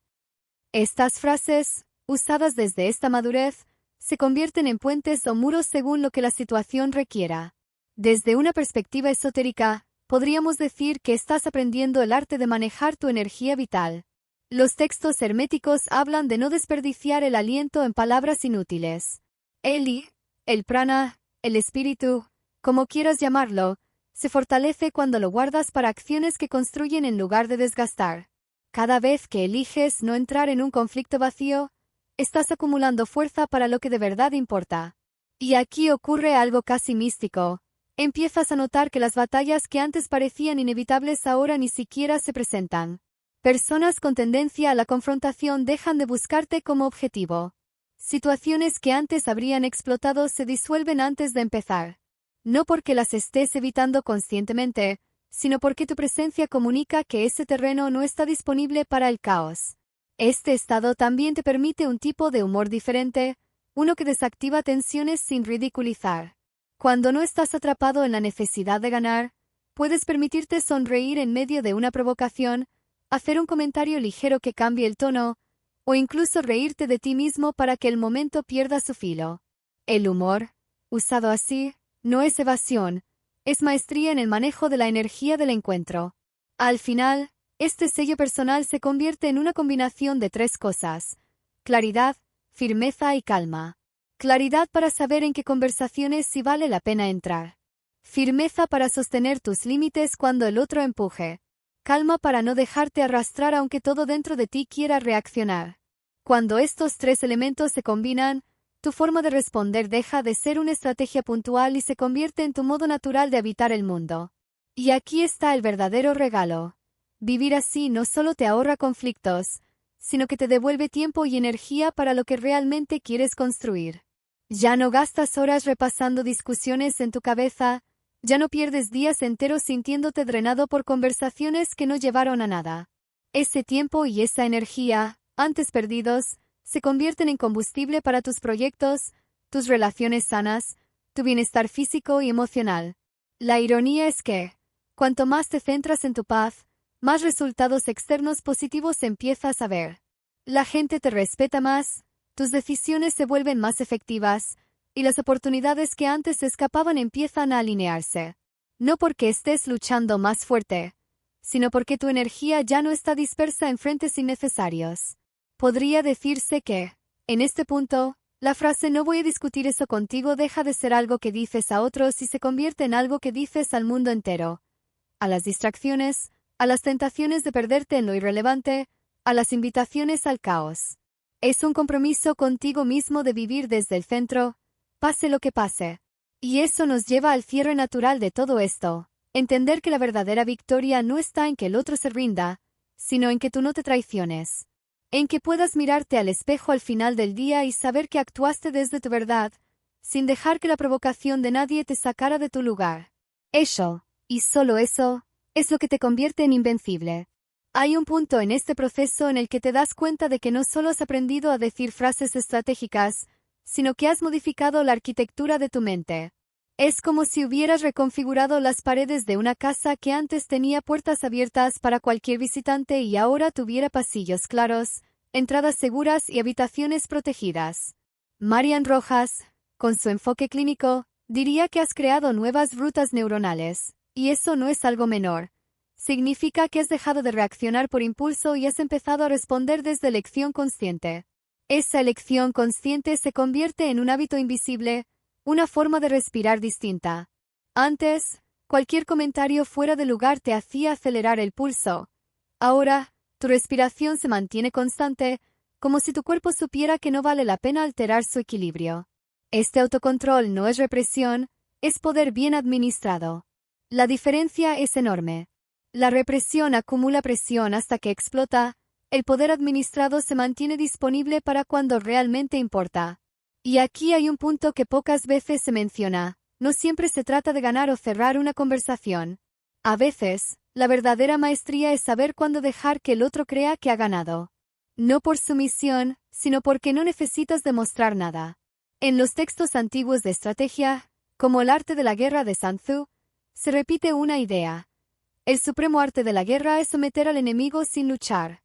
Estas frases, usadas desde esta madurez, se convierten en puentes o muros según lo que la situación requiera. Desde una perspectiva esotérica, podríamos decir que estás aprendiendo el arte de manejar tu energía vital. Los textos herméticos hablan de no desperdiciar el aliento en palabras inútiles. El prana, el espíritu, como quieras llamarlo, se fortalece cuando lo guardas para acciones que construyen en lugar de desgastar. Cada vez que eliges no entrar en un conflicto vacío, estás acumulando fuerza para lo que de verdad importa. Y aquí ocurre algo casi místico. Empiezas a notar que las batallas que antes parecían inevitables ahora ni siquiera se presentan. Personas con tendencia a la confrontación dejan de buscarte como objetivo. Situaciones que antes habrían explotado se disuelven antes de empezar. No porque las estés evitando conscientemente, sino porque tu presencia comunica que ese terreno no está disponible para el caos. Este estado también te permite un tipo de humor diferente, uno que desactiva tensiones sin ridiculizar. Cuando no estás atrapado en la necesidad de ganar, puedes permitirte sonreír en medio de una provocación, hacer un comentario ligero que cambie el tono, o incluso reírte de ti mismo para que el momento pierda su filo. El humor, usado así, no es evasión, es maestría en el manejo de la energía del encuentro. Al final, este sello personal se convierte en una combinación de 3 cosas: claridad, firmeza y calma. Claridad para saber en qué conversaciones sí vale la pena entrar. Firmeza para sostener tus límites cuando el otro empuje. Calma para no dejarte arrastrar aunque todo dentro de ti quiera reaccionar. Cuando estos 3 elementos se combinan, tu forma de responder deja de ser una estrategia puntual y se convierte en tu modo natural de habitar el mundo. Y aquí está el verdadero regalo. Vivir así no solo te ahorra conflictos, sino que te devuelve tiempo y energía para lo que realmente quieres construir. Ya no gastas horas repasando discusiones en tu cabeza, ya no pierdes días enteros sintiéndote drenado por conversaciones que no llevaron a nada. Ese tiempo y esa energía, antes perdidos, se convierten en combustible para tus proyectos, tus relaciones sanas, tu bienestar físico y emocional. La ironía es que, cuanto más te centras en tu paz, más resultados externos positivos empiezas a ver. La gente te respeta más, tus decisiones se vuelven más efectivas, y las oportunidades que antes se escapaban empiezan a alinearse. No porque estés luchando más fuerte, sino porque tu energía ya no está dispersa en frentes innecesarios. Podría decirse que, en este punto, la frase "no voy a discutir eso contigo" deja de ser algo que dices a otros y se convierte en algo que dices al mundo entero. A las distracciones, a las tentaciones de perderte en lo irrelevante, a las invitaciones al caos. Es un compromiso contigo mismo de vivir desde el centro, pase lo que pase. Y eso nos lleva al cierre natural de todo esto. Entender que la verdadera victoria no está en que el otro se rinda, sino en que tú no te traiciones. En que puedas mirarte al espejo al final del día y saber que actuaste desde tu verdad, sin dejar que la provocación de nadie te sacara de tu lugar. Eso, y solo eso, es lo que te convierte en invencible. Hay un punto en este proceso en el que te das cuenta de que no solo has aprendido a decir frases estratégicas, sino que has modificado la arquitectura de tu mente. Es como si hubieras reconfigurado las paredes de una casa que antes tenía puertas abiertas para cualquier visitante y ahora tuviera pasillos claros, entradas seguras y habitaciones protegidas. Marian Rojas, con su enfoque clínico, diría que has creado nuevas rutas neuronales, y eso no es algo menor. Significa que has dejado de reaccionar por impulso y has empezado a responder desde elección consciente. Esa elección consciente se convierte en un hábito invisible, una forma de respirar distinta. Antes, cualquier comentario fuera de lugar te hacía acelerar el pulso. Ahora, tu respiración se mantiene constante, como si tu cuerpo supiera que no vale la pena alterar su equilibrio. Este autocontrol no es represión, es poder bien administrado. La diferencia es enorme. La represión acumula presión hasta que explota, el poder administrado se mantiene disponible para cuando realmente importa. Y aquí hay un punto que pocas veces se menciona. No siempre se trata de ganar o cerrar una conversación. A veces, la verdadera maestría es saber cuándo dejar que el otro crea que ha ganado. No por sumisión, sino porque no necesitas demostrar nada. En los textos antiguos de estrategia, como el arte de la guerra de Sun Tzu, se repite una idea. El supremo arte de la guerra es someter al enemigo sin luchar.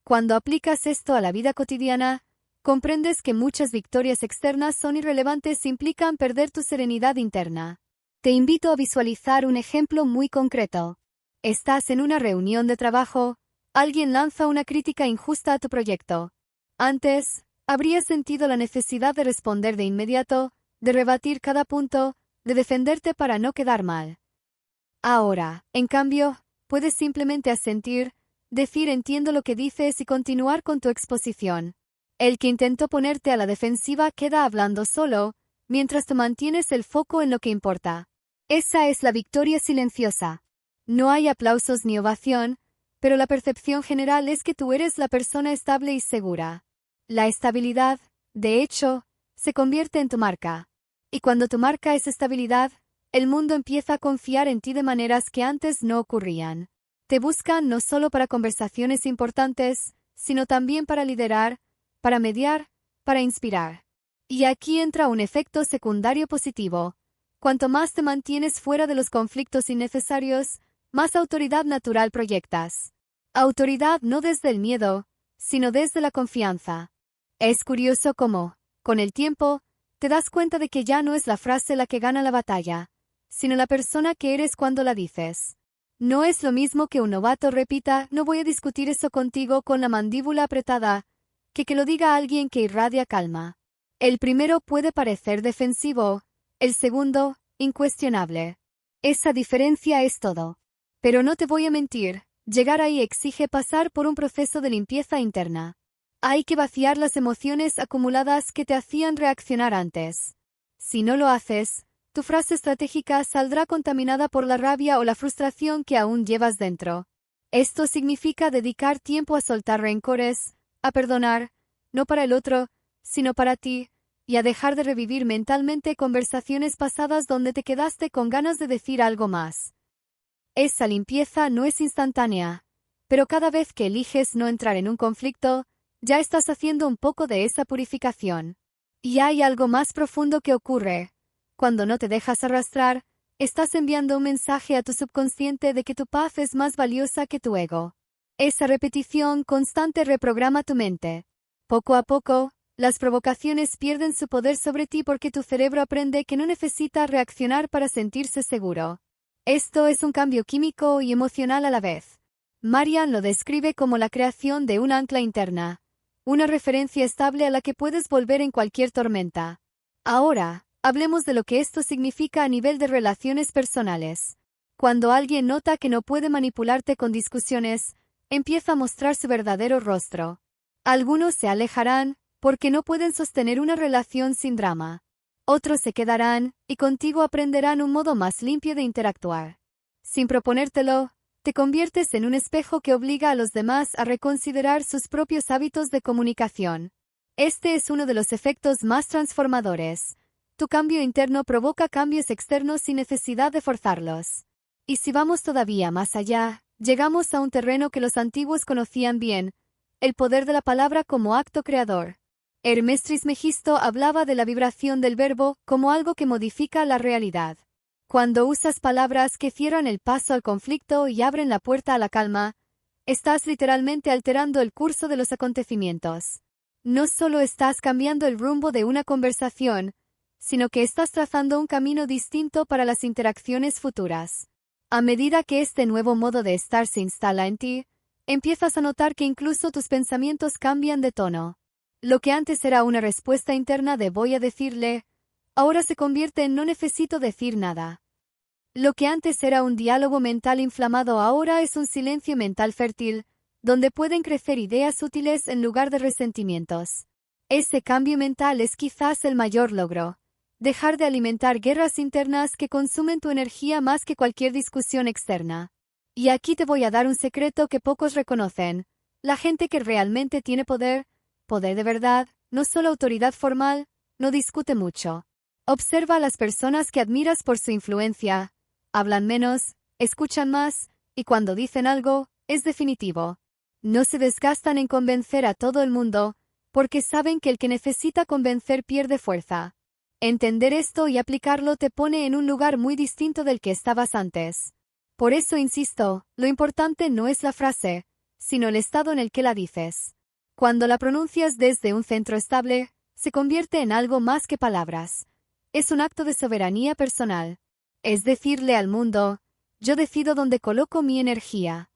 Cuando aplicas esto a la vida cotidiana, comprendes que muchas victorias externas son irrelevantes e implican perder tu serenidad interna. Te invito a visualizar un ejemplo muy concreto. Estás en una reunión de trabajo, alguien lanza una crítica injusta a tu proyecto. Antes, habrías sentido la necesidad de responder de inmediato, de rebatir cada punto, de defenderte para no quedar mal. Ahora, en cambio, puedes simplemente asentir, decir entiendo lo que dices y continuar con tu exposición. El que intentó ponerte a la defensiva queda hablando solo, mientras tú mantienes el foco en lo que importa. Esa es la victoria silenciosa. No hay aplausos ni ovación, pero la percepción general es que tú eres la persona estable y segura. La estabilidad, de hecho, se convierte en tu marca. Y cuando tu marca es estabilidad, el mundo empieza a confiar en ti de maneras que antes no ocurrían. Te buscan no solo para conversaciones importantes, sino también para liderar, para mediar, para inspirar. Y aquí entra un efecto secundario positivo. Cuanto más te mantienes fuera de los conflictos innecesarios, más autoridad natural proyectas. Autoridad no desde el miedo, sino desde la confianza. Es curioso cómo, con el tiempo, te das cuenta de que ya no es la frase la que gana la batalla, sino la persona que eres cuando la dices. No es lo mismo que un novato repita "no voy a discutir eso contigo" con la mandíbula apretada, que lo diga alguien que irradia calma. El primero puede parecer defensivo, el segundo, incuestionable. Esa diferencia es todo. Pero no te voy a mentir, llegar ahí exige pasar por un proceso de limpieza interna. Hay que vaciar las emociones acumuladas que te hacían reaccionar antes. Si no lo haces, tu frase estratégica saldrá contaminada por la rabia o la frustración que aún llevas dentro. Esto significa dedicar tiempo a soltar rencores, a perdonar, no para el otro, sino para ti, y a dejar de revivir mentalmente conversaciones pasadas donde te quedaste con ganas de decir algo más. Esa limpieza no es instantánea, pero cada vez que eliges no entrar en un conflicto, ya estás haciendo un poco de esa purificación. Y hay algo más profundo que ocurre. Cuando no te dejas arrastrar, estás enviando un mensaje a tu subconsciente de que tu paz es más valiosa que tu ego. Esa repetición constante reprograma tu mente. Poco a poco, las provocaciones pierden su poder sobre ti porque tu cerebro aprende que no necesita reaccionar para sentirse seguro. Esto es un cambio químico y emocional a la vez. Marian lo describe como la creación de un ancla interna, una referencia estable a la que puedes volver en cualquier tormenta. Ahora, hablemos de lo que esto significa a nivel de relaciones personales. Cuando alguien nota que no puede manipularte con discusiones, empieza a mostrar su verdadero rostro. Algunos se alejarán porque no pueden sostener una relación sin drama. Otros se quedarán y contigo aprenderán un modo más limpio de interactuar. Sin proponértelo, te conviertes en un espejo que obliga a los demás a reconsiderar sus propios hábitos de comunicación. Este es uno de los efectos más transformadores. Tu cambio interno provoca cambios externos sin necesidad de forzarlos. Y si vamos todavía más allá, llegamos a un terreno que los antiguos conocían bien, el poder de la palabra como acto creador. Hermes Trismegisto hablaba de la vibración del verbo como algo que modifica la realidad. Cuando usas palabras que cierran el paso al conflicto y abren la puerta a la calma, estás literalmente alterando el curso de los acontecimientos. No solo estás cambiando el rumbo de una conversación, sino que estás trazando un camino distinto para las interacciones futuras. A medida que este nuevo modo de estar se instala en ti, empiezas a notar que incluso tus pensamientos cambian de tono. Lo que antes era una respuesta interna de voy a decirle, ahora se convierte en no necesito decir nada. Lo que antes era un diálogo mental inflamado ahora es un silencio mental fértil, donde pueden crecer ideas útiles en lugar de resentimientos. Ese cambio mental es quizás el mayor logro. Dejar de alimentar guerras internas que consumen tu energía más que cualquier discusión externa. Y aquí te voy a dar un secreto que pocos reconocen. La gente que realmente tiene poder de verdad, no solo autoridad formal, no discute mucho. Observa a las personas que admiras por su influencia. Hablan menos, escuchan más, y cuando dicen algo, es definitivo. No se desgastan en convencer a todo el mundo, porque saben que el que necesita convencer pierde fuerza. Entender esto y aplicarlo te pone en un lugar muy distinto del que estabas antes. Por eso insisto, lo importante no es la frase, sino el estado en el que la dices. Cuando la pronuncias desde un centro estable, se convierte en algo más que palabras. Es un acto de soberanía personal. Es decirle al mundo, yo decido dónde coloco mi energía.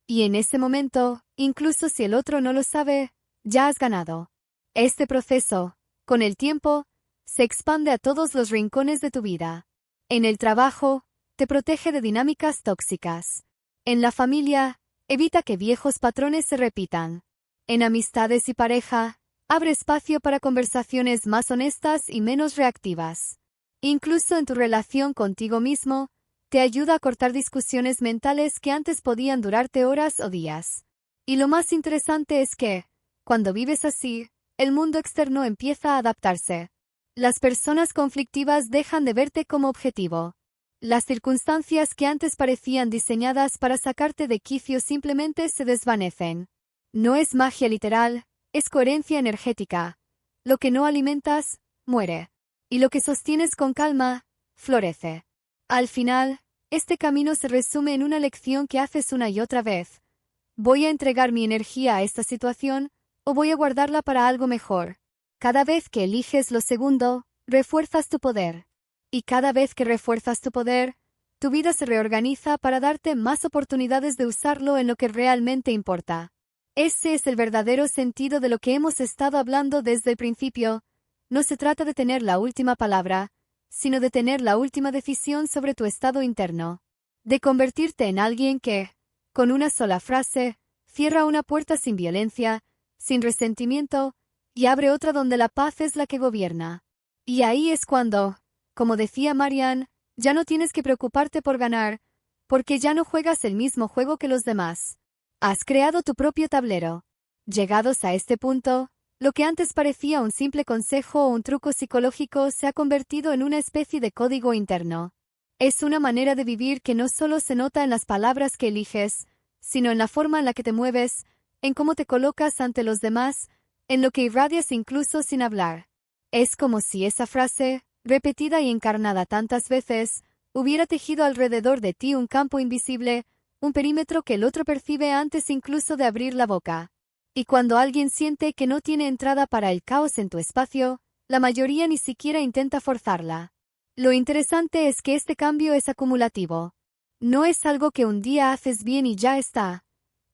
Y en ese momento, incluso si el otro no lo sabe, ya has ganado. Este proceso, con el tiempo, se expande a todos los rincones de tu vida. En el trabajo, te protege de dinámicas tóxicas. En la familia, evita que viejos patrones se repitan. En amistades y pareja, abre espacio para conversaciones más honestas y menos reactivas. Incluso en tu relación contigo mismo, te ayuda a cortar discusiones mentales que antes podían durarte horas o días. Y lo más interesante es que, cuando vives así, el mundo externo empieza a adaptarse. Las personas conflictivas dejan de verte como objetivo. Las circunstancias que antes parecían diseñadas para sacarte de quicio simplemente se desvanecen. No es magia literal, es coherencia energética. Lo que no alimentas, muere. Y lo que sostienes con calma, florece. Al final, este camino se resume en una lección que haces una y otra vez. ¿Voy a entregar mi energía a esta situación o voy a guardarla para algo mejor? Cada vez que eliges lo segundo, refuerzas tu poder. Y cada vez que refuerzas tu poder, tu vida se reorganiza para darte más oportunidades de usarlo en lo que realmente importa. Ese es el verdadero sentido de lo que hemos estado hablando desde el principio. No se trata de tener la última palabra, sino de tener la última decisión sobre tu estado interno. De convertirte en alguien que, con una sola frase, cierra una puerta sin violencia, sin resentimiento, y abre otra donde la paz es la que gobierna. Y ahí es cuando, como decía Marianne, ya no tienes que preocuparte por ganar, porque ya no juegas el mismo juego que los demás. Has creado tu propio tablero. Llegados a este punto, lo que antes parecía un simple consejo o un truco psicológico se ha convertido en una especie de código interno. Es una manera de vivir que no solo se nota en las palabras que eliges, sino en la forma en la que te mueves, en cómo te colocas ante los demás, en lo que irradias incluso sin hablar. Es como si esa frase, repetida y encarnada tantas veces, hubiera tejido alrededor de ti un campo invisible, un perímetro que el otro percibe antes incluso de abrir la boca. Y cuando alguien siente que no tiene entrada para el caos en tu espacio, la mayoría ni siquiera intenta forzarla. Lo interesante es que este cambio es acumulativo. No es algo que un día haces bien y ya está.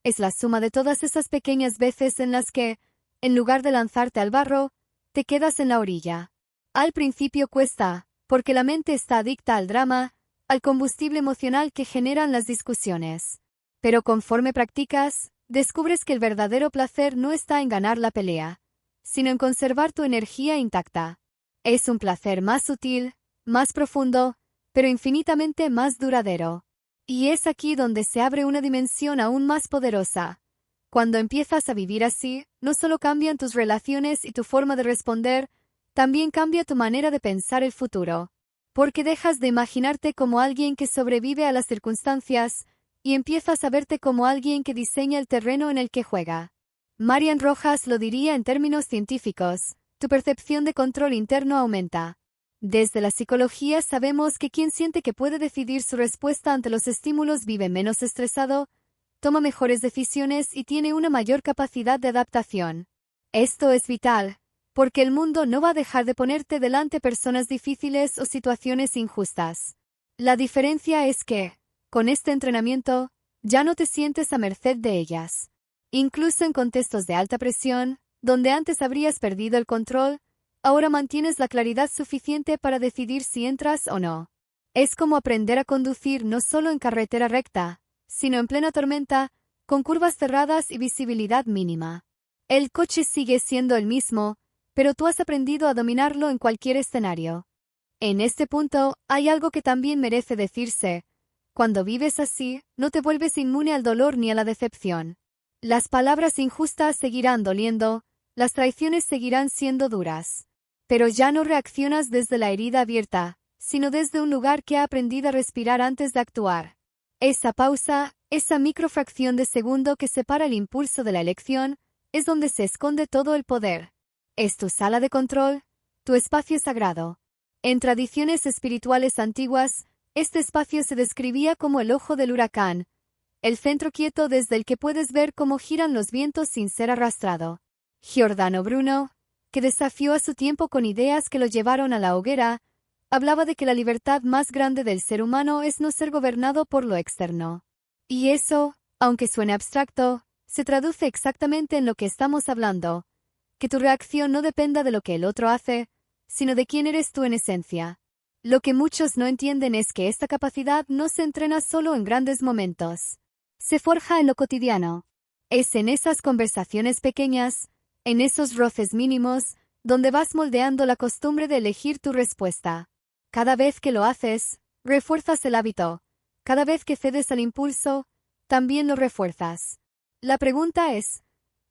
Es la suma de todas esas pequeñas veces en las que, En lugar de lanzarte al barro, te quedas en la orilla. Al principio cuesta, porque la mente está adicta al drama, al combustible emocional que generan las discusiones. Pero conforme practicas, descubres que el verdadero placer no está en ganar la pelea, sino en conservar tu energía intacta. Es un placer más sutil, más profundo, pero infinitamente más duradero. Y es aquí donde se abre una dimensión aún más poderosa. Cuando empiezas a vivir así, no solo cambian tus relaciones y tu forma de responder, también cambia tu manera de pensar el futuro. Porque dejas de imaginarte como alguien que sobrevive a las circunstancias y empiezas a verte como alguien que diseña el terreno en el que juega. Marian Rojas lo diría en términos científicos: tu percepción de control interno aumenta. Desde la psicología sabemos que quien siente que puede decidir su respuesta ante los estímulos vive menos estresado, toma mejores decisiones y tiene una mayor capacidad de adaptación. Esto es vital, porque el mundo no va a dejar de ponerte delante personas difíciles o situaciones injustas. La diferencia es que, con este entrenamiento, ya no te sientes a merced de ellas. Incluso en contextos de alta presión, donde antes habrías perdido el control, ahora mantienes la claridad suficiente para decidir si entras o no. Es como aprender a conducir no solo en carretera recta, sino en plena tormenta, con curvas cerradas y visibilidad mínima. El coche sigue siendo el mismo, pero tú has aprendido a dominarlo en cualquier escenario. En este punto, hay algo que también merece decirse. Cuando vives así, no te vuelves inmune al dolor ni a la decepción. Las palabras injustas seguirán doliendo, las traiciones seguirán siendo duras. Pero ya no reaccionas desde la herida abierta, sino desde un lugar que ha aprendido a respirar antes de actuar. Esa pausa, esa microfracción de segundo que separa el impulso de la elección, es donde se esconde todo el poder. Es tu sala de control, tu espacio sagrado. En tradiciones espirituales antiguas, este espacio se describía como el ojo del huracán, el centro quieto desde el que puedes ver cómo giran los vientos sin ser arrastrado. Giordano Bruno, que desafió a su tiempo con ideas que lo llevaron a la hoguera, hablaba de que la libertad más grande del ser humano es no ser gobernado por lo externo. Y eso, aunque suene abstracto, se traduce exactamente en lo que estamos hablando: que tu reacción no dependa de lo que el otro hace, sino de quién eres tú en esencia. Lo que muchos no entienden es que esta capacidad no se entrena solo en grandes momentos. Se forja en lo cotidiano. Es en esas conversaciones pequeñas, en esos roces mínimos, donde vas moldeando la costumbre de elegir tu respuesta. Cada vez que lo haces, refuerzas el hábito. Cada vez que cedes al impulso, también lo refuerzas. La pregunta es: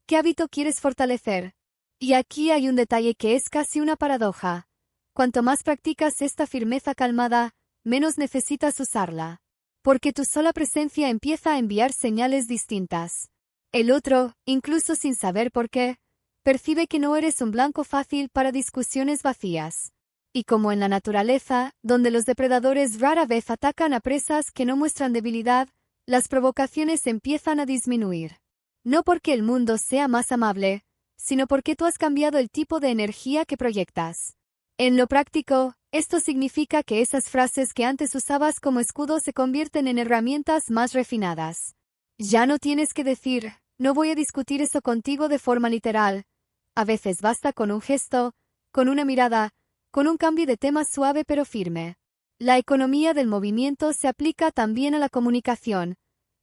¿qué hábito quieres fortalecer? Y aquí hay un detalle que es casi una paradoja. Cuanto más practicas esta firmeza calmada, menos necesitas usarla. Porque tu sola presencia empieza a enviar señales distintas. El otro, incluso sin saber por qué, percibe que no eres un blanco fácil para discusiones vacías. Y como en la naturaleza, donde los depredadores rara vez atacan a presas que no muestran debilidad, las provocaciones empiezan a disminuir. No porque el mundo sea más amable, sino porque tú has cambiado el tipo de energía que proyectas. En lo práctico, esto significa que esas frases que antes usabas como escudo se convierten en herramientas más refinadas. Ya no tienes que decir: no voy a discutir eso contigo de forma literal. A veces basta con un gesto, con una mirada, con un cambio de tema suave pero firme. La economía del movimiento se aplica también a la comunicación.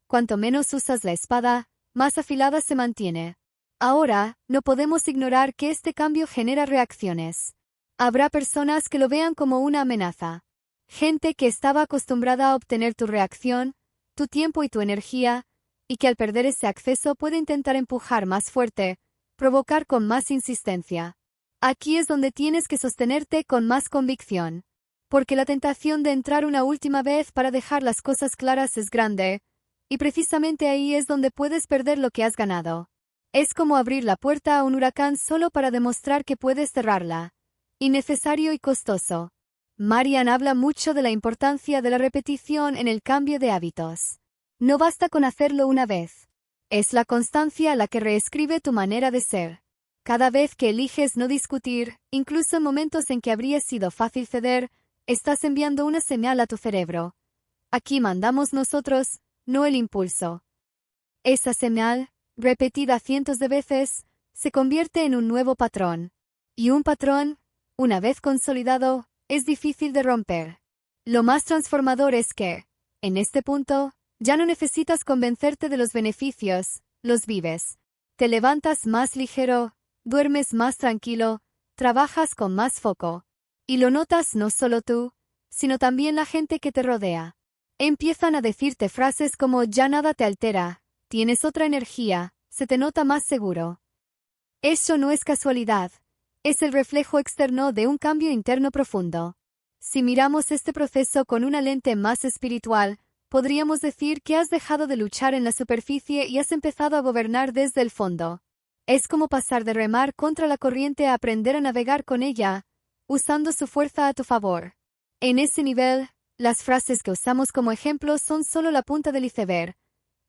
Cuanto menos usas la espada, más afilada se mantiene. Ahora, no podemos ignorar que este cambio genera reacciones. Habrá personas que lo vean como una amenaza. Gente que estaba acostumbrada a obtener tu reacción, tu tiempo y tu energía, y que al perder ese acceso puede intentar empujar más fuerte, provocar con más insistencia. Aquí es donde tienes que sostenerte con más convicción. Porque la tentación de entrar una última vez para dejar las cosas claras es grande, y precisamente ahí es donde puedes perder lo que has ganado. Es como abrir la puerta a un huracán solo para demostrar que puedes cerrarla. Innecesario y costoso. Marian habla mucho de la importancia de la repetición en el cambio de hábitos. No basta con hacerlo una vez. Es la constancia la que reescribe tu manera de ser. Cada vez que eliges no discutir, incluso en momentos en que habría sido fácil ceder, estás enviando una señal a tu cerebro. Aquí mandamos nosotros, no el impulso. Esa señal, repetida cientos de veces, se convierte en un nuevo patrón. Y un patrón, una vez consolidado, es difícil de romper. Lo más transformador es que, en este punto, ya no necesitas convencerte de los beneficios, los vives. Te levantas más ligero, duermes más tranquilo, trabajas con más foco. Y lo notas no solo tú, sino también la gente que te rodea. Empiezan a decirte frases como ya nada te altera, tienes otra energía, se te nota más seguro. Eso no es casualidad, es el reflejo externo de un cambio interno profundo. Si miramos este proceso con una lente más espiritual, podríamos decir que has dejado de luchar en la superficie y has empezado a gobernar desde el fondo. Es como pasar de remar contra la corriente a aprender a navegar con ella, usando su fuerza a tu favor. En ese nivel, las frases que usamos como ejemplo son solo la punta del iceberg.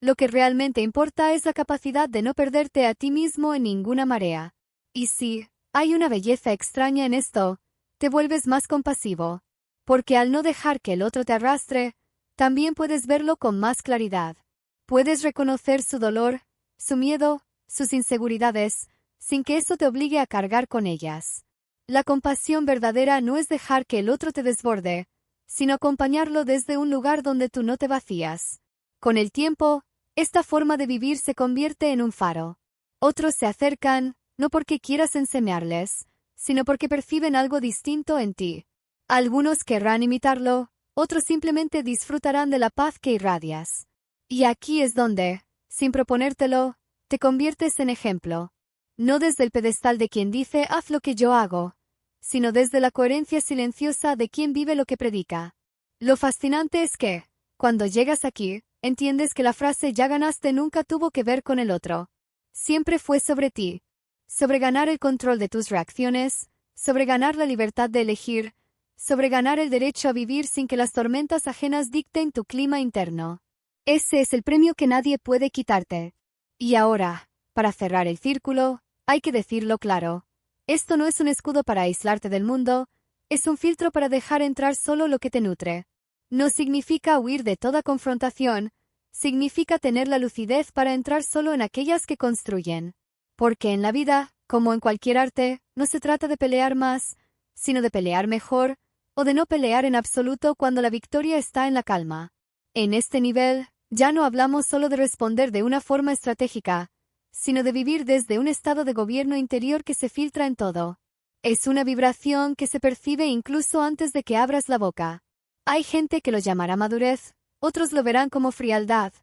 Lo que realmente importa es la capacidad de no perderte a ti mismo en ninguna marea. Y sí, hay una belleza extraña en esto, te vuelves más compasivo. Porque al no dejar que el otro te arrastre, también puedes verlo con más claridad. Puedes reconocer su dolor, su miedo, sus inseguridades, sin que eso te obligue a cargar con ellas. La compasión verdadera no es dejar que el otro te desborde, sino acompañarlo desde un lugar donde tú no te vacías. Con el tiempo, esta forma de vivir se convierte en un faro. Otros se acercan, no porque quieras enseñarles, sino porque perciben algo distinto en ti. Algunos querrán imitarlo, otros simplemente disfrutarán de la paz que irradias. Y aquí es donde, sin proponértelo, te conviertes en ejemplo. No desde el pedestal de quien dice haz lo que yo hago, sino desde la coherencia silenciosa de quien vive lo que predica. Lo fascinante es que, cuando llegas aquí, entiendes que la frase ya ganaste nunca tuvo que ver con el otro. Siempre fue sobre ti, sobre ganar el control de tus reacciones, sobre ganar la libertad de elegir, sobre ganar el derecho a vivir sin que las tormentas ajenas dicten tu clima interno. Ese es el premio que nadie puede quitarte. Y ahora, para cerrar el círculo, hay que decirlo claro. Esto no es un escudo para aislarte del mundo, es un filtro para dejar entrar solo lo que te nutre. No significa huir de toda confrontación, significa tener la lucidez para entrar solo en aquellas que construyen. Porque en la vida, como en cualquier arte, no se trata de pelear más, sino de pelear mejor, o de no pelear en absoluto cuando la victoria está en la calma. En este nivel, ya no hablamos solo de responder de una forma estratégica, sino de vivir desde un estado de gobierno interior que se filtra en todo. Es una vibración que se percibe incluso antes de que abras la boca. Hay gente que lo llamará madurez, otros lo verán como frialdad,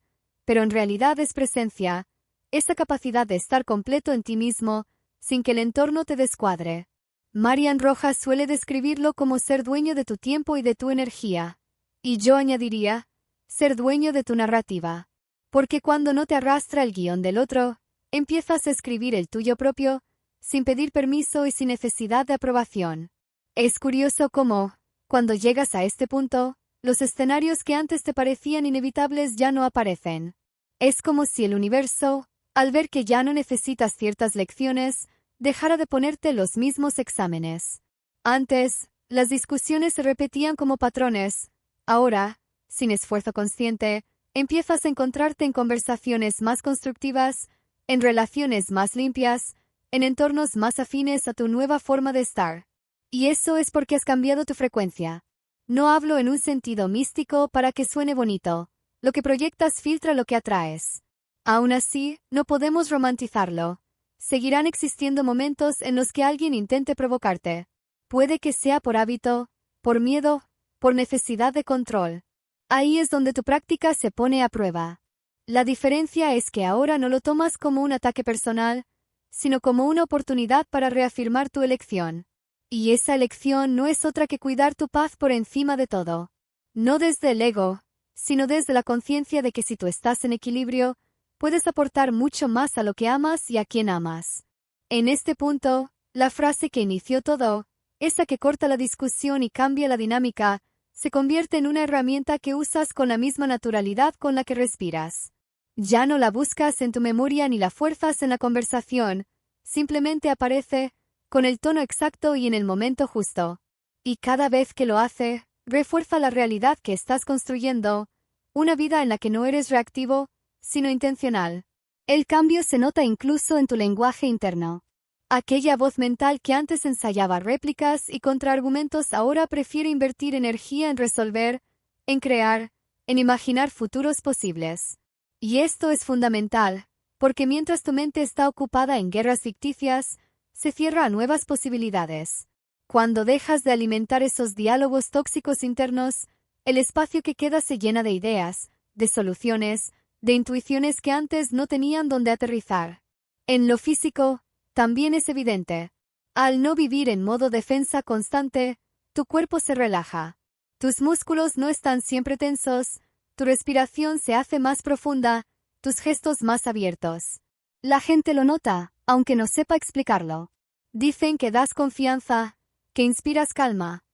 pero en realidad es presencia, esa capacidad de estar completo en ti mismo, sin que el entorno te descuadre. Marian Rojas suele describirlo como ser dueño de tu tiempo y de tu energía. Y yo añadiría, ser dueño de tu narrativa. Porque cuando no te arrastra el guión del otro, empiezas a escribir el tuyo propio, sin pedir permiso y sin necesidad de aprobación. Es curioso cómo, cuando llegas a este punto, los escenarios que antes te parecían inevitables ya no aparecen. Es como si el universo, al ver que ya no necesitas ciertas lecciones, dejara de ponerte los mismos exámenes. Antes, las discusiones se repetían como patrones. Ahora, sin esfuerzo consciente, empiezas a encontrarte en conversaciones más constructivas, en relaciones más limpias, en entornos más afines a tu nueva forma de estar. Y eso es porque has cambiado tu frecuencia. No hablo en un sentido místico para que suene bonito. Lo que proyectas filtra lo que atraes. Aún así, no podemos romantizarlo. Seguirán existiendo momentos en los que alguien intente provocarte. Puede que sea por hábito, por miedo, por necesidad de control. Ahí es donde tu práctica se pone a prueba. La diferencia es que ahora no lo tomas como un ataque personal, sino como una oportunidad para reafirmar tu elección. Y esa elección no es otra que cuidar tu paz por encima de todo. No desde el ego, sino desde la conciencia de que si tú estás en equilibrio, puedes aportar mucho más a lo que amas y a quien amas. En este punto, la frase que inició todo, esa que corta la discusión y cambia la dinámica, se convierte en una herramienta que usas con la misma naturalidad con la que respiras. Ya no la buscas en tu memoria ni la fuerzas en la conversación, simplemente aparece, con el tono exacto y en el momento justo. Y cada vez que lo hace, refuerza la realidad que estás construyendo, una vida en la que no eres reactivo, sino intencional. El cambio se nota incluso en tu lenguaje interno. Aquella voz mental que antes ensayaba réplicas y contraargumentos ahora prefiere invertir energía en resolver, en crear, en imaginar futuros posibles. Y esto es fundamental, porque mientras tu mente está ocupada en guerras ficticias, se cierra a nuevas posibilidades. Cuando dejas de alimentar esos diálogos tóxicos internos, el espacio que queda se llena de ideas, de soluciones, de intuiciones que antes no tenían donde aterrizar. En lo físico, también es evidente. Al no vivir en modo defensa constante, tu cuerpo se relaja. Tus músculos no están siempre tensos, tu respiración se hace más profunda, tus gestos más abiertos. La gente lo nota, aunque no sepa explicarlo. Dicen que das confianza, que inspiras calma.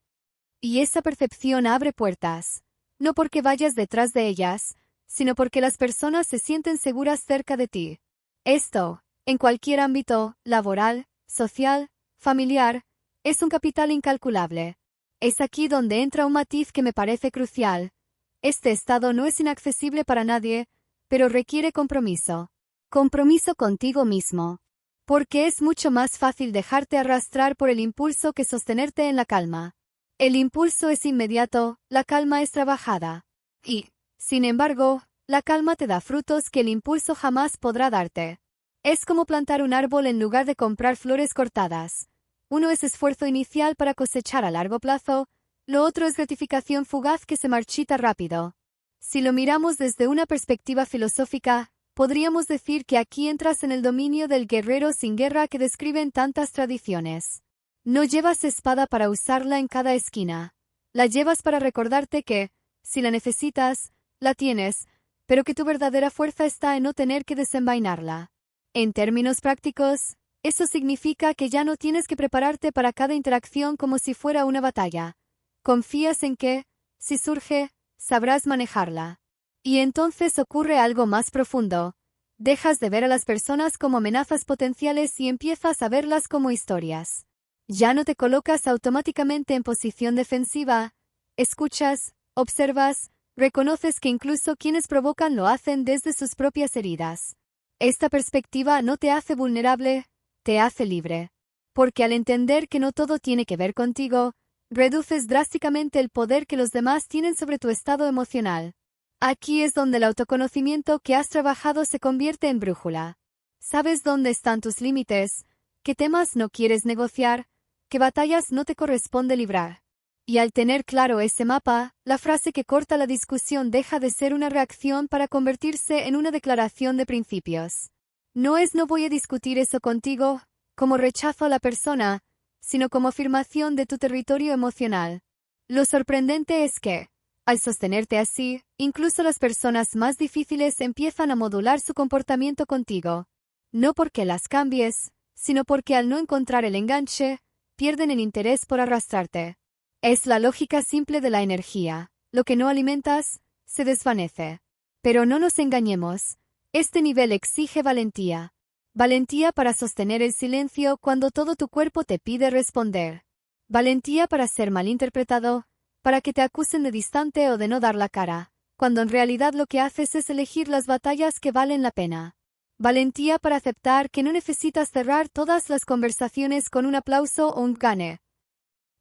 Y esa percepción abre puertas, no porque vayas detrás de ellas, sino porque las personas se sienten seguras cerca de ti. Esto, en cualquier ámbito, laboral, social, familiar, es un capital incalculable. Es aquí donde entra un matiz que me parece crucial. Este estado no es inaccesible para nadie, pero requiere compromiso. Compromiso contigo mismo. Porque es mucho más fácil dejarte arrastrar por el impulso que sostenerte en la calma. El impulso es inmediato, la calma es trabajada. Y, sin embargo, la calma te da frutos que el impulso jamás podrá darte. Es como plantar un árbol en lugar de comprar flores cortadas. Uno es esfuerzo inicial para cosechar a largo plazo, lo otro es gratificación fugaz que se marchita rápido. Si lo miramos desde una perspectiva filosófica, podríamos decir que aquí entras en el dominio del guerrero sin guerra que describen tantas tradiciones. No llevas espada para usarla en cada esquina. La llevas para recordarte que, si la necesitas, la tienes, pero que tu verdadera fuerza está en no tener que desenvainarla. En términos prácticos, eso significa que ya no tienes que prepararte para cada interacción como si fuera una batalla. Confías en que, si surge, sabrás manejarla. Y entonces ocurre algo más profundo. Dejas de ver a las personas como amenazas potenciales y empiezas a verlas como historias. Ya no te colocas automáticamente en posición defensiva. Escuchas, observas, reconoces que incluso quienes provocan lo hacen desde sus propias heridas. Esta perspectiva no te hace vulnerable, te hace libre. Porque al entender que no todo tiene que ver contigo, reduces drásticamente el poder que los demás tienen sobre tu estado emocional. Aquí es donde el autoconocimiento que has trabajado se convierte en brújula. Sabes dónde están tus límites, qué temas no quieres negociar, qué batallas no te corresponde librar. Y al tener claro ese mapa, la frase que corta la discusión deja de ser una reacción para convertirse en una declaración de principios. No es "no voy a discutir eso contigo", como rechazo a la persona, sino como afirmación de tu territorio emocional. Lo sorprendente es que, al sostenerte así, incluso las personas más difíciles empiezan a modular su comportamiento contigo. No porque las cambies, sino porque al no encontrar el enganche, pierden el interés por arrastrarte. Es la lógica simple de la energía. Lo que no alimentas, se desvanece. Pero no nos engañemos. Este nivel exige valentía. Valentía para sostener el silencio cuando todo tu cuerpo te pide responder. Valentía para ser malinterpretado, para que te acusen de distante o de no dar la cara, cuando en realidad lo que haces es elegir las batallas que valen la pena. Valentía para aceptar que no necesitas cerrar todas las conversaciones con un aplauso o un gane.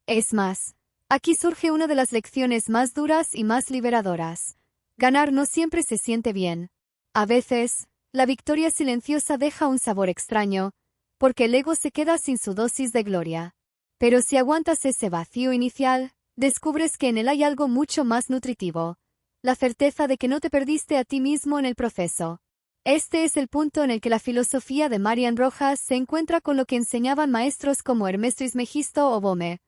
Es más, aquí surge una de las lecciones más duras y más liberadoras. Ganar no siempre se siente bien. A veces, la victoria silenciosa deja un sabor extraño, porque el ego se queda sin su dosis de gloria. Pero si aguantas ese vacío inicial, descubres que en él hay algo mucho más nutritivo, la certeza de que no te perdiste a ti mismo en el proceso. Este es el punto en el que la filosofía de Marian Rojas se encuentra con lo que enseñaban maestros como Hermes Trismegisto o Bohme,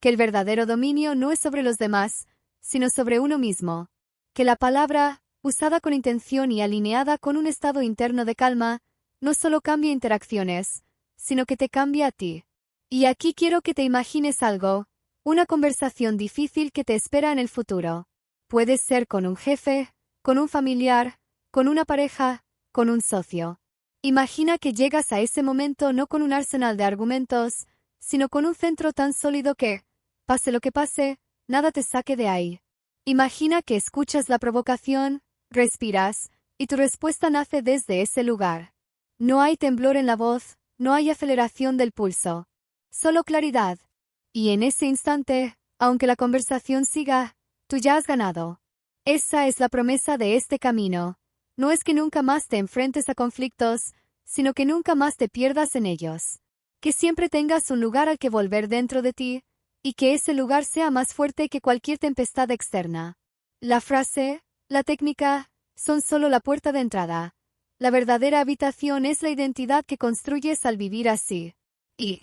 que el verdadero dominio no es sobre los demás, sino sobre uno mismo, que la palabra, usada con intención y alineada con un estado interno de calma, no solo cambia interacciones, sino que te cambia a ti. Y aquí quiero que te imagines algo, una conversación difícil que te espera en el futuro. Puedes ser con un jefe, con un familiar, con una pareja, con un socio. Imagina que llegas a ese momento no con un arsenal de argumentos, sino con un centro tan sólido que, pase lo que pase, nada te saque de ahí. Imagina que escuchas la provocación, respiras, y tu respuesta nace desde ese lugar. No hay temblor en la voz, no hay aceleración del pulso. Solo claridad. Y en ese instante, aunque la conversación siga, tú ya has ganado. Esa es la promesa de este camino. No es que nunca más te enfrentes a conflictos, sino que nunca más te pierdas en ellos. Que siempre tengas un lugar al que volver dentro de ti, y que ese lugar sea más fuerte que cualquier tempestad externa. La frase, la técnica, son solo la puerta de entrada. La verdadera habitación es la identidad que construyes al vivir así. Y,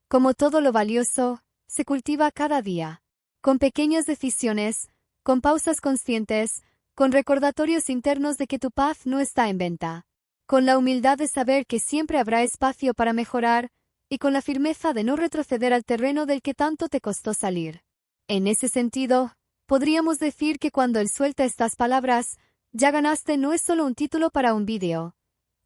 como todo lo valioso, se cultiva cada día. Con pequeñas decisiones, con pausas conscientes, con recordatorios internos de que tu paz no está en venta. Con la humildad de saber que siempre habrá espacio para mejorar, y con la firmeza de no retroceder al terreno del que tanto te costó salir. En ese sentido, podríamos decir que cuando él suelta estas palabras, ya ganaste no es solo un título para un vídeo.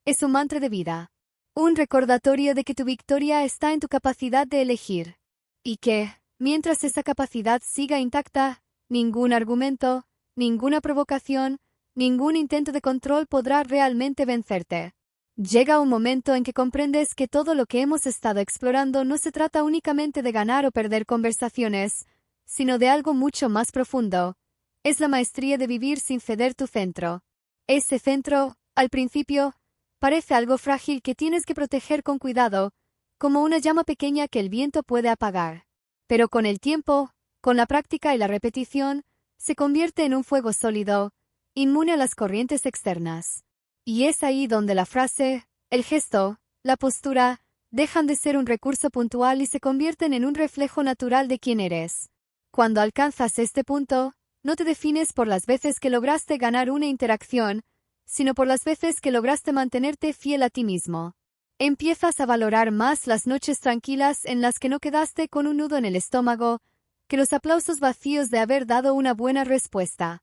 Es un mantra de vida. Un recordatorio de que tu victoria está en tu capacidad de elegir. Y que, mientras esa capacidad siga intacta, ningún argumento, ninguna provocación, ningún intento de control podrá realmente vencerte. Llega un momento en que comprendes que todo lo que hemos estado explorando no se trata únicamente de ganar o perder conversaciones, sino de algo mucho más profundo. Es la maestría de vivir sin ceder tu centro. Ese centro, al principio, parece algo frágil que tienes que proteger con cuidado, como una llama pequeña que el viento puede apagar. Pero con el tiempo, con la práctica y la repetición, se convierte en un fuego sólido, inmune a las corrientes externas. Y es ahí donde la frase, el gesto, la postura, dejan de ser un recurso puntual y se convierten en un reflejo natural de quién eres. Cuando alcanzas este punto, no te defines por las veces que lograste ganar una interacción, sino por las veces que lograste mantenerte fiel a ti mismo. Empiezas a valorar más las noches tranquilas en las que no quedaste con un nudo en el estómago, que los aplausos vacíos de haber dado una buena respuesta.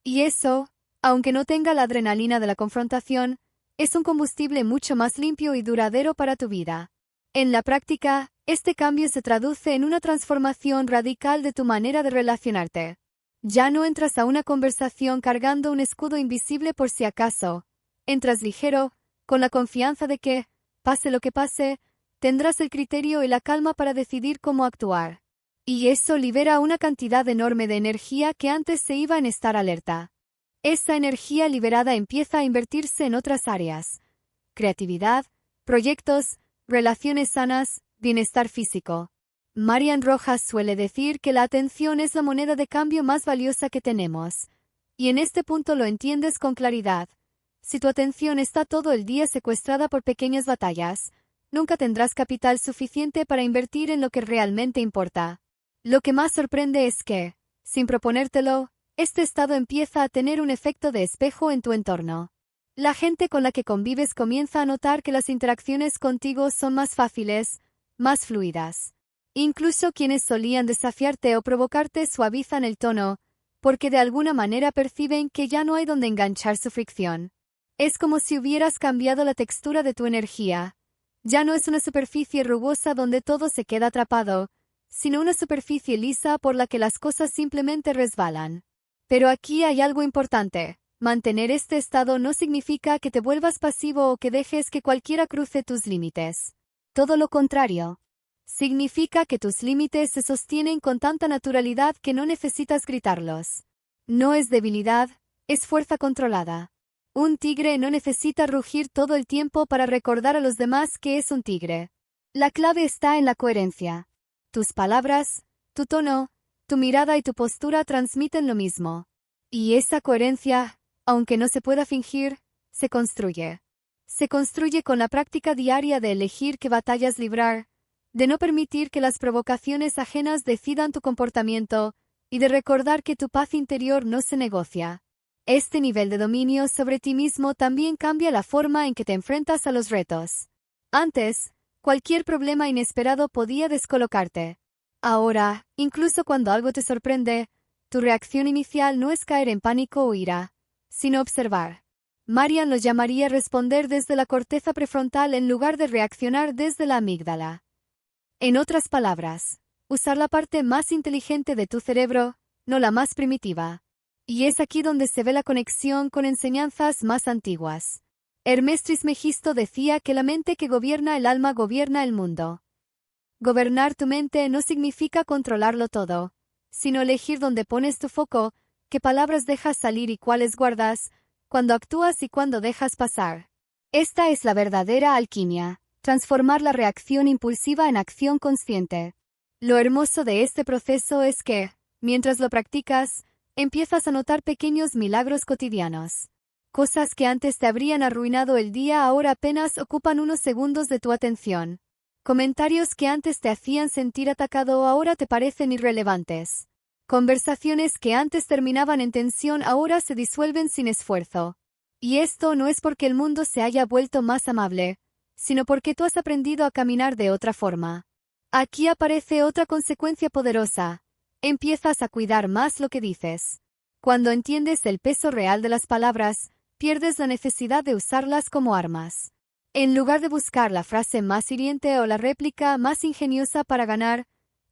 Y eso, aunque no tenga la adrenalina de la confrontación, es un combustible mucho más limpio y duradero para tu vida. En la práctica, este cambio se traduce en una transformación radical de tu manera de relacionarte. Ya no entras a una conversación cargando un escudo invisible por si acaso. Entras ligero, con la confianza de que, pase lo que pase, tendrás el criterio y la calma para decidir cómo actuar. Y eso libera una cantidad enorme de energía que antes se iba en estar alerta. Esa energía liberada empieza a invertirse en otras áreas. Creatividad, proyectos, relaciones sanas, bienestar físico. Marian Rojas suele decir que la atención es la moneda de cambio más valiosa que tenemos. Y en este punto lo entiendes con claridad. Si tu atención está todo el día secuestrada por pequeñas batallas, nunca tendrás capital suficiente para invertir en lo que realmente importa. Lo que más sorprende es que, sin proponértelo, este estado empieza a tener un efecto de espejo en tu entorno. La gente con la que convives comienza a notar que las interacciones contigo son más fáciles, más fluidas. Incluso quienes solían desafiarte o provocarte suavizan el tono, porque de alguna manera perciben que ya no hay donde enganchar su fricción. Es como si hubieras cambiado la textura de tu energía. Ya no es una superficie rugosa donde todo se queda atrapado, sino una superficie lisa por la que las cosas simplemente resbalan. Pero aquí hay algo importante. Mantener este estado no significa que te vuelvas pasivo o que dejes que cualquiera cruce tus límites. Todo lo contrario. Significa que tus límites se sostienen con tanta naturalidad que no necesitas gritarlos. No es debilidad, es fuerza controlada. Un tigre no necesita rugir todo el tiempo para recordar a los demás que es un tigre. La clave está en la coherencia. Tus palabras, tu tono, tu mirada y tu postura transmiten lo mismo. Y esa coherencia, aunque no se pueda fingir, se construye. Se construye con la práctica diaria de elegir qué batallas librar, de no permitir que las provocaciones ajenas decidan tu comportamiento y de recordar que tu paz interior no se negocia. Este nivel de dominio sobre ti mismo también cambia la forma en que te enfrentas a los retos. Antes, cualquier problema inesperado podía descolocarte. Ahora, incluso cuando algo te sorprende, tu reacción inicial no es caer en pánico o ira, sino observar. Marian lo llamaría responder desde la corteza prefrontal en lugar de reaccionar desde la amígdala. En otras palabras, usar la parte más inteligente de tu cerebro, no la más primitiva. Y es aquí donde se ve la conexión con enseñanzas más antiguas. Hermes Trismegisto decía que la mente que gobierna el alma gobierna el mundo. Gobernar tu mente no significa controlarlo todo, sino elegir dónde pones tu foco, qué palabras dejas salir y cuáles guardas, cuándo actúas y cuándo dejas pasar. Esta es la verdadera alquimia, transformar la reacción impulsiva en acción consciente. Lo hermoso de este proceso es que, mientras lo practicas, empiezas a notar pequeños milagros cotidianos. Cosas que antes te habrían arruinado el día ahora apenas ocupan unos segundos de tu atención. Comentarios que antes te hacían sentir atacado ahora te parecen irrelevantes. Conversaciones que antes terminaban en tensión ahora se disuelven sin esfuerzo. Y esto no es porque el mundo se haya vuelto más amable, sino porque tú has aprendido a caminar de otra forma. Aquí aparece otra consecuencia poderosa. Empiezas a cuidar más lo que dices. Cuando entiendes el peso real de las palabras, pierdes la necesidad de usarlas como armas. En lugar de buscar la frase más hiriente o la réplica más ingeniosa para ganar,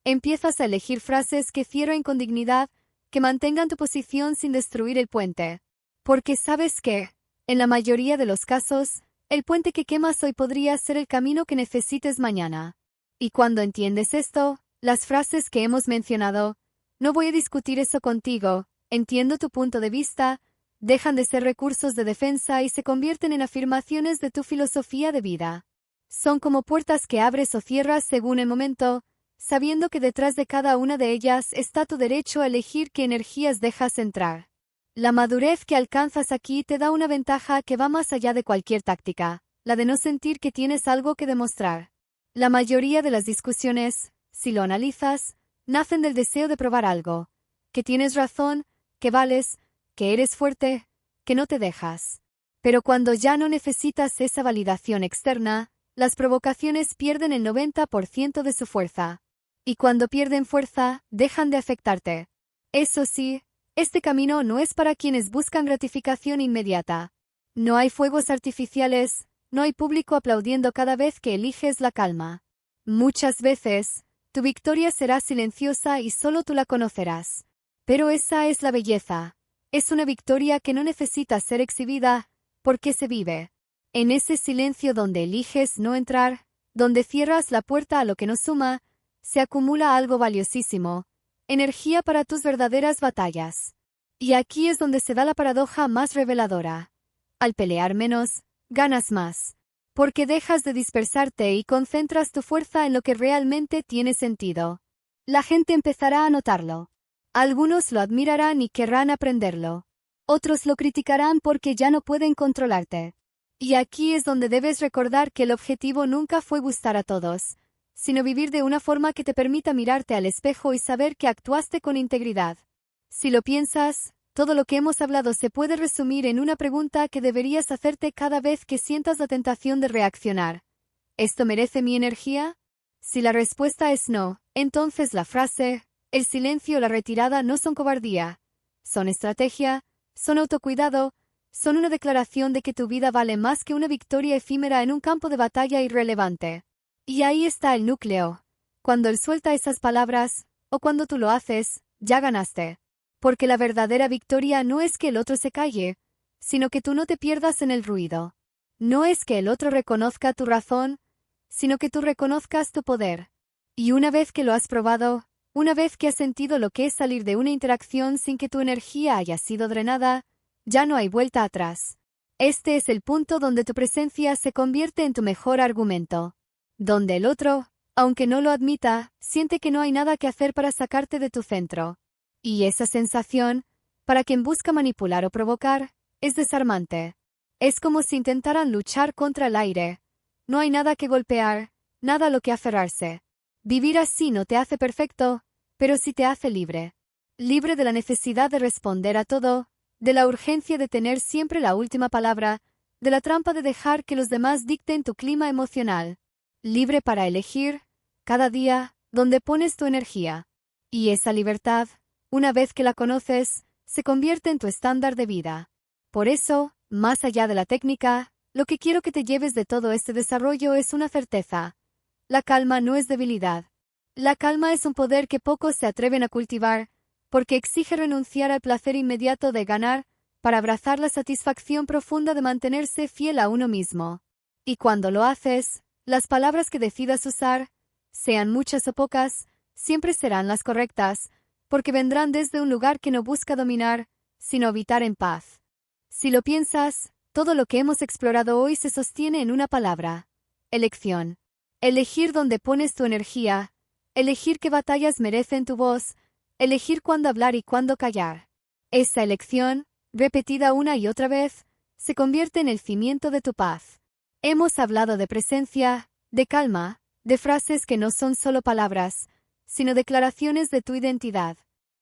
empiezas a elegir frases que cierren con dignidad, que mantengan tu posición sin destruir el puente. Porque sabes que, en la mayoría de los casos, el puente que quemas hoy podría ser el camino que necesites mañana. Y cuando entiendes esto, las frases que hemos mencionado, no voy a discutir eso contigo, entiendo tu punto de vista, dejan de ser recursos de defensa y se convierten en afirmaciones de tu filosofía de vida. Son como puertas que abres o cierras según el momento, sabiendo que detrás de cada una de ellas está tu derecho a elegir qué energías dejas entrar. La madurez que alcanzas aquí te da una ventaja que va más allá de cualquier táctica, la de no sentir que tienes algo que demostrar. La mayoría de las discusiones, si lo analizas, nacen del deseo de probar algo, que tienes razón, que vales, que eres fuerte, que no te dejas. Pero cuando ya no necesitas esa validación externa, las provocaciones pierden el 90% de su fuerza. Y cuando pierden fuerza, dejan de afectarte. Eso sí, este camino no es para quienes buscan gratificación inmediata. No hay fuegos artificiales, no hay público aplaudiendo cada vez que eliges la calma. Muchas veces, tu victoria será silenciosa y solo tú la conocerás. Pero esa es la belleza. Es una victoria que no necesita ser exhibida, porque se vive. En ese silencio donde eliges no entrar, donde cierras la puerta a lo que no suma, se acumula algo valiosísimo, energía para tus verdaderas batallas. Y aquí es donde se da la paradoja más reveladora. Al pelear menos, ganas más. Porque dejas de dispersarte y concentras tu fuerza en lo que realmente tiene sentido. La gente empezará a notarlo. Algunos lo admirarán y querrán aprenderlo. Otros lo criticarán porque ya no pueden controlarte. Y aquí es donde debes recordar que el objetivo nunca fue gustar a todos, sino vivir de una forma que te permita mirarte al espejo y saber que actuaste con integridad. Si lo piensas, todo lo que hemos hablado se puede resumir en una pregunta que deberías hacerte cada vez que sientas la tentación de reaccionar. ¿Esto merece mi energía? Si la respuesta es no, entonces la frase, el silencio o la retirada no son cobardía, son estrategia, son autocuidado, son una declaración de que tu vida vale más que una victoria efímera en un campo de batalla irrelevante. Y ahí está el núcleo. Cuando él suelta esas palabras, o cuando tú lo haces, ya ganaste. Porque la verdadera victoria no es que el otro se calle, sino que tú no te pierdas en el ruido. No es que el otro reconozca tu razón, sino que tú reconozcas tu poder. Y una vez que lo has probado, una vez que has sentido lo que es salir de una interacción sin que tu energía haya sido drenada, ya no hay vuelta atrás. Este es el punto donde tu presencia se convierte en tu mejor argumento. Donde el otro, aunque no lo admita, siente que no hay nada que hacer para sacarte de tu centro. Y esa sensación, para quien busca manipular o provocar, es desarmante. Es como si intentaran luchar contra el aire. No hay nada que golpear, nada a lo que aferrarse. Vivir así no te hace perfecto, pero sí te hace libre. Libre de la necesidad de responder a todo, de la urgencia de tener siempre la última palabra, de la trampa de dejar que los demás dicten tu clima emocional. Libre para elegir, cada día, dónde pones tu energía. Y esa libertad, una vez que la conoces, se convierte en tu estándar de vida. Por eso, más allá de la técnica, lo que quiero que te lleves de todo este desarrollo es una certeza. La calma no es debilidad. La calma es un poder que pocos se atreven a cultivar, porque exige renunciar al placer inmediato de ganar para abrazar la satisfacción profunda de mantenerse fiel a uno mismo. Y cuando lo haces, las palabras que decidas usar, sean muchas o pocas, siempre serán las correctas, porque vendrán desde un lugar que no busca dominar, sino habitar en paz. Si lo piensas, todo lo que hemos explorado hoy se sostiene en una palabra: elección. Elegir dónde pones tu energía, elegir qué batallas merecen tu voz, elegir cuándo hablar y cuándo callar. Esa elección, repetida una y otra vez, se convierte en el cimiento de tu paz. Hemos hablado de presencia, de calma, de frases que no son solo palabras, sino declaraciones de tu identidad.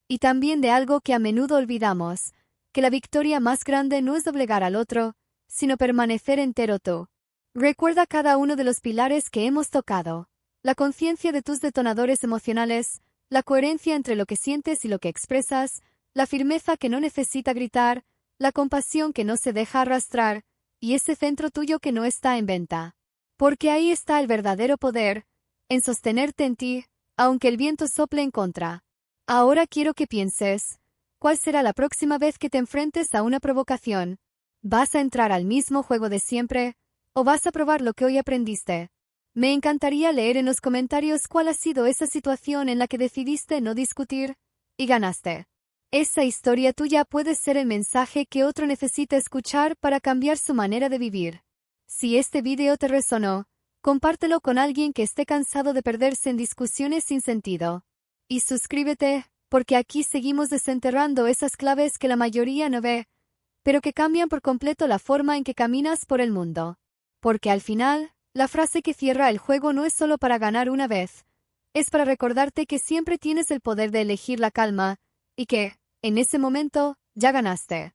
Y también de algo que a menudo olvidamos, que la victoria más grande no es doblegar al otro, sino permanecer entero tú. Recuerda cada uno de los pilares que hemos tocado: la conciencia de tus detonadores emocionales, la coherencia entre lo que sientes y lo que expresas, la firmeza que no necesita gritar, la compasión que no se deja arrastrar, y ese centro tuyo que no está en venta. Porque ahí está el verdadero poder, en sostenerte en ti, aunque el viento sople en contra. Ahora quiero que pienses, ¿cuál será la próxima vez que te enfrentes a una provocación? ¿Vas a entrar al mismo juego de siempre, o vas a probar lo que hoy aprendiste? Me encantaría leer en los comentarios cuál ha sido esa situación en la que decidiste no discutir y ganaste. Esa historia tuya puede ser el mensaje que otro necesita escuchar para cambiar su manera de vivir. Si este video te resonó, compártelo con alguien que esté cansado de perderse en discusiones sin sentido. Y suscríbete, porque aquí seguimos desenterrando esas claves que la mayoría no ve, pero que cambian por completo la forma en que caminas por el mundo. Porque al final, la frase que cierra el juego no es solo para ganar una vez, es para recordarte que siempre tienes el poder de elegir la calma, y que, en ese momento, ya ganaste.